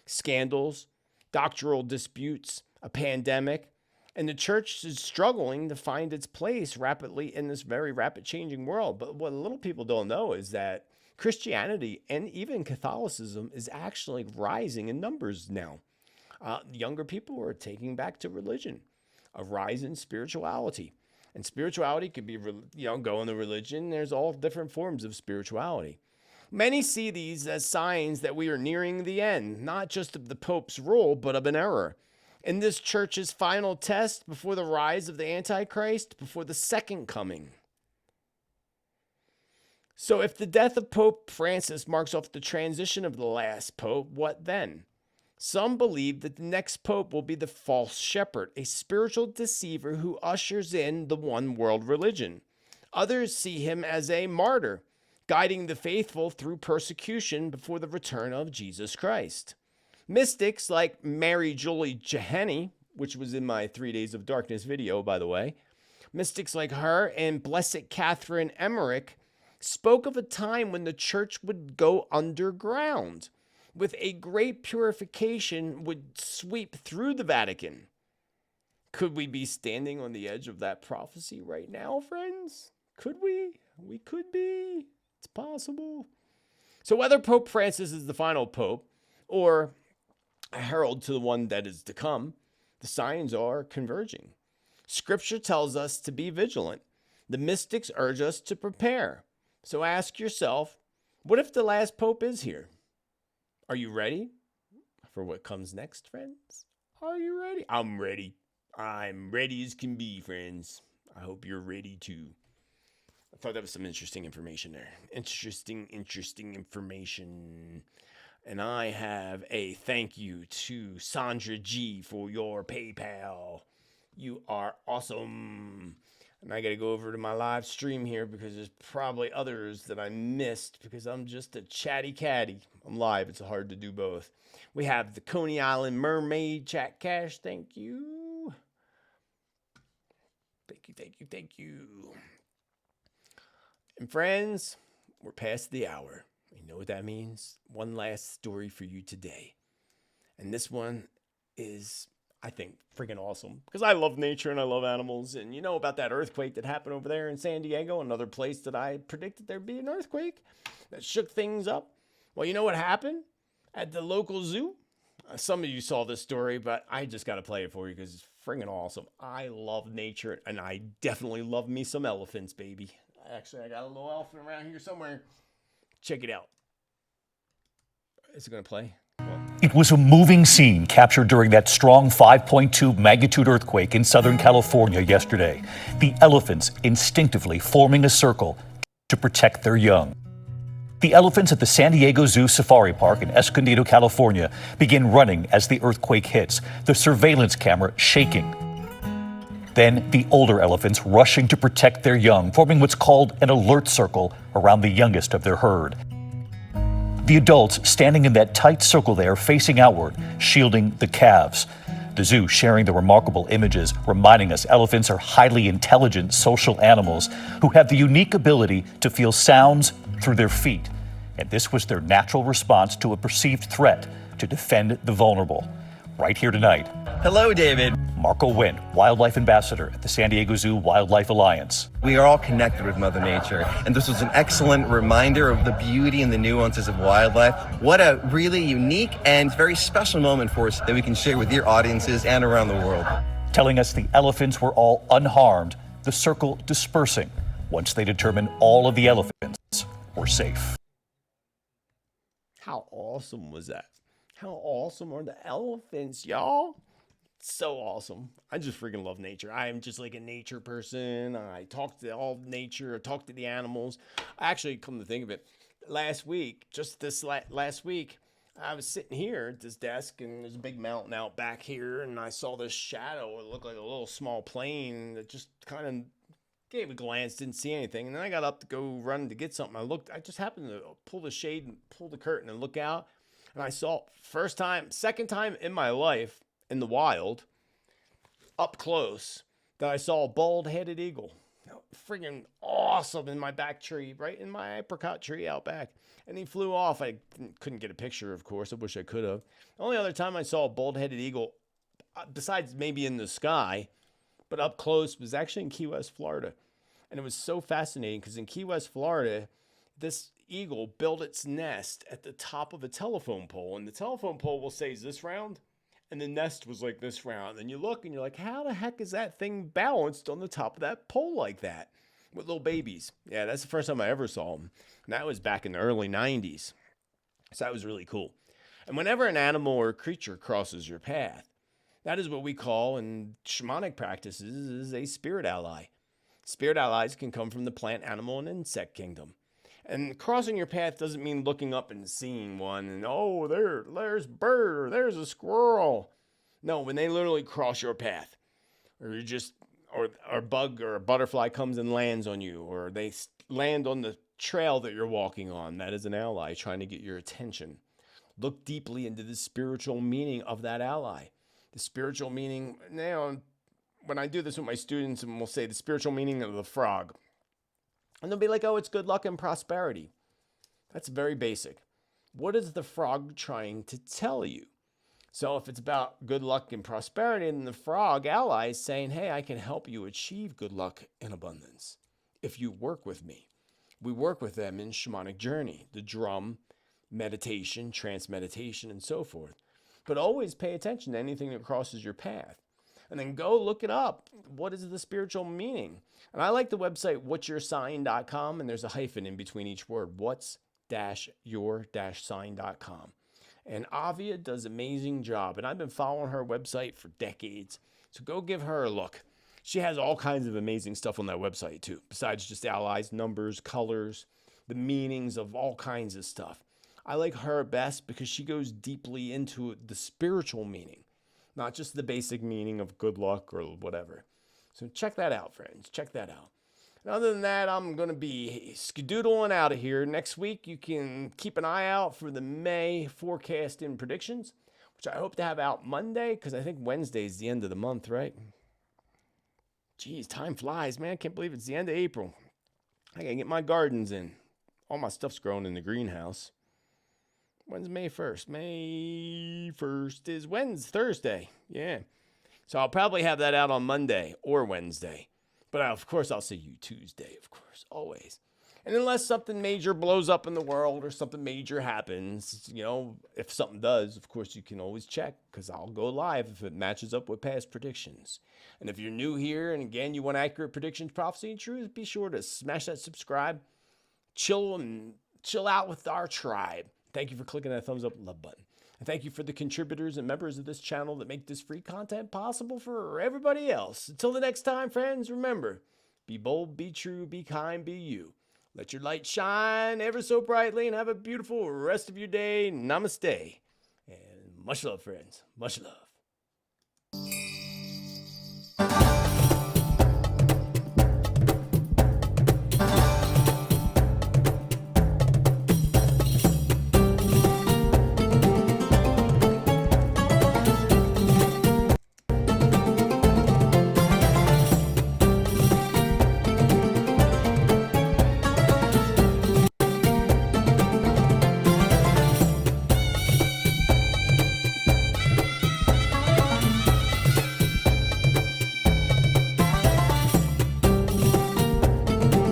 scandals, doctrinal disputes, a pandemic, and the church is struggling to find its place rapidly in this very rapid changing world. But what little people don't know is that Christianity and even Catholicism is actually rising in numbers now. Younger people are taking back to religion, a rise in spirituality. And spirituality could be, going to religion. There's all different forms of spirituality. Many see these as signs that we are nearing the end, not just of the Pope's rule, but of an era. In this church's final test before the rise of the Antichrist, before the second coming. So if the death of Pope Francis marks off the transition of the last pope, what then? Some believe that the next pope will be the false shepherd, a spiritual deceiver who ushers in the one world religion. Others see him as a martyr, guiding the faithful through persecution before the return of Jesus Christ. Mystics like Mary Julie Jehani, which was in my 3 Days of Darkness video, by the way, mystics like her and Blessed Catherine Emmerich spoke of a time when the church would go underground, with a great purification would sweep through the Vatican. Could we be standing on the edge of that prophecy right now, friends? Could we? We could be. It's possible. So whether Pope Francis is the final pope or a herald to the one that is to come, the signs are converging. Scripture tells us to be vigilant. The mystics urge us to prepare. So ask yourself, what if the last pope is here? Are you ready for what comes next, friends? Are you ready? I'm ready. I'm ready as can be, friends. I hope you're ready too. I thought that was some interesting information there. Interesting information. And I have a thank you to Sandra G for your PayPal. You are awesome. And I got to go over to my live stream here because there's probably others that I missed because I'm just a chatty catty. I'm live. It's hard to do both. We have the Coney Island Mermaid Chat Cash. Thank you. Thank you. And friends, we're past the hour. You know what that means? One last story for you today. And this one is, I think, freaking awesome. Because I love nature and I love animals. And you know about that earthquake that happened over there in San Diego, another place that I predicted there'd be an earthquake that shook things up. Well, you know what happened at the local zoo? Some of you saw this story, but I just got to play it for you because it's freaking awesome. I love nature, and I definitely love me some elephants, baby. Actually, I got a little elephant around here somewhere. Check it out. Is it going to play? It was a moving scene captured during that strong 5.2 magnitude earthquake in Southern California yesterday. The elephants instinctively forming a circle to protect their young. The elephants at the San Diego Zoo Safari Park in Escondido, California, begin running as the earthquake hits, the surveillance camera shaking. Then the older elephants rushing to protect their young, forming what's called an alert circle around the youngest of their herd. The adults standing in that tight circle there, facing outward, shielding the calves. The zoo sharing the remarkable images, reminding us elephants are highly intelligent social animals who have the unique ability to feel sounds through their feet. And this was their natural response to a perceived threat to defend the vulnerable. Right here tonight. Hello, David. Marco Wynn, Wildlife Ambassador at the San Diego Zoo Wildlife Alliance. We are all connected with Mother Nature, and this was an excellent reminder of the beauty and the nuances of wildlife. What a really unique and very special moment for us that we can share with your audiences and around the world. Telling us the elephants were all unharmed, the circle dispersing once they determined all of the elephants were safe. How awesome was that? How awesome are the elephants, y'all? So awesome. I just freaking love nature. I am just like a nature person. I talk to all nature. I talk to the animals. Actually, come to think of it, last week, last week, I was sitting here at this desk, and there's a big mountain out back here, and I saw this shadow. It looked like a little small plane that just kind of gave a glance, didn't see anything. And then I got up to go run to get something. I just happened to pull the shade and pull the curtain and look out. And I saw second time in my life in the wild, up close, that I saw a bald-headed eagle. Freaking awesome in my back tree, right in my apricot tree out back. And he flew off. I couldn't get a picture, of course. I wish I could have. The only other time I saw a bald-headed eagle, besides maybe in the sky, but up close, was actually in Key West, Florida. And it was so fascinating because in Key West, Florida, this eagle built its nest at the top of a telephone pole. And the telephone pole will say, is this round? And the nest was like this round. And you look and you're like, how the heck is that thing balanced on the top of that pole like that? With little babies. Yeah, that's the first time I ever saw them. And that was back in the early 90s. So that was really cool. And whenever an animal or creature crosses your path, that is what we call in shamanic practices is a spirit ally. Spirit allies can come from the plant, animal, and insect kingdom. And crossing your path doesn't mean looking up and seeing one and, oh, there's a bird, or there's a squirrel. No, when they literally cross your path, or or a bug or a butterfly comes and lands on you, or they land on the trail that you're walking on, that is an ally trying to get your attention. Look deeply into the spiritual meaning of that ally. The spiritual meaning, when I do this with my students, and we'll say the spiritual meaning of the frog. And they'll be like, oh, it's good luck and prosperity. That's very basic. What is the frog trying to tell you? So if it's about good luck and prosperity, then the frog ally is saying, hey, I can help you achieve good luck and abundance if you work with me. We work with them in shamanic journey, the drum, meditation, trance meditation, and so forth. But always pay attention to anything that crosses your path. And then go look it up. What is the spiritual meaning? And I like the website whatsyoursign.com, and there's a hyphen in between each word, what's-your-sign.com. And Avia does an amazing job, and I've been following her website for decades. So go give her a look. She has all kinds of amazing stuff on that website too, besides just allies, numbers, colors, the meanings of all kinds of stuff. I like her best because she goes deeply into the spiritual meaning, not just the basic meaning of good luck or whatever. So check that out, friends. Check that out. And other than that, I'm going to be skedoodling out of here. Next week, you can keep an eye out for the May forecast and predictions, which I hope to have out Monday, because I think Wednesday is the end of the month, right? Geez, time flies, man. I can't believe it's the end of April. I got to get my gardens in. All my stuff's growing in the greenhouse. When's May 1st? May 1st is Thursday. Yeah. So I'll probably have that out on Monday or Wednesday. But of course, I'll see you Tuesday, of course, always. And unless something major blows up in the world or something major happens, if something does, of course, you can always check because I'll go live if it matches up with past predictions. And if you're new here and again, you want accurate predictions, prophecy, and truth, be sure to smash that subscribe, chill out with our tribe. Thank you for clicking that thumbs up love button. And thank you for the contributors and members of this channel that make this free content possible for everybody else. Until the next time, friends, remember, be bold, be true, be kind, be you. Let your light shine ever so brightly and have a beautiful rest of your day. Namaste. And much love, friends. Much love.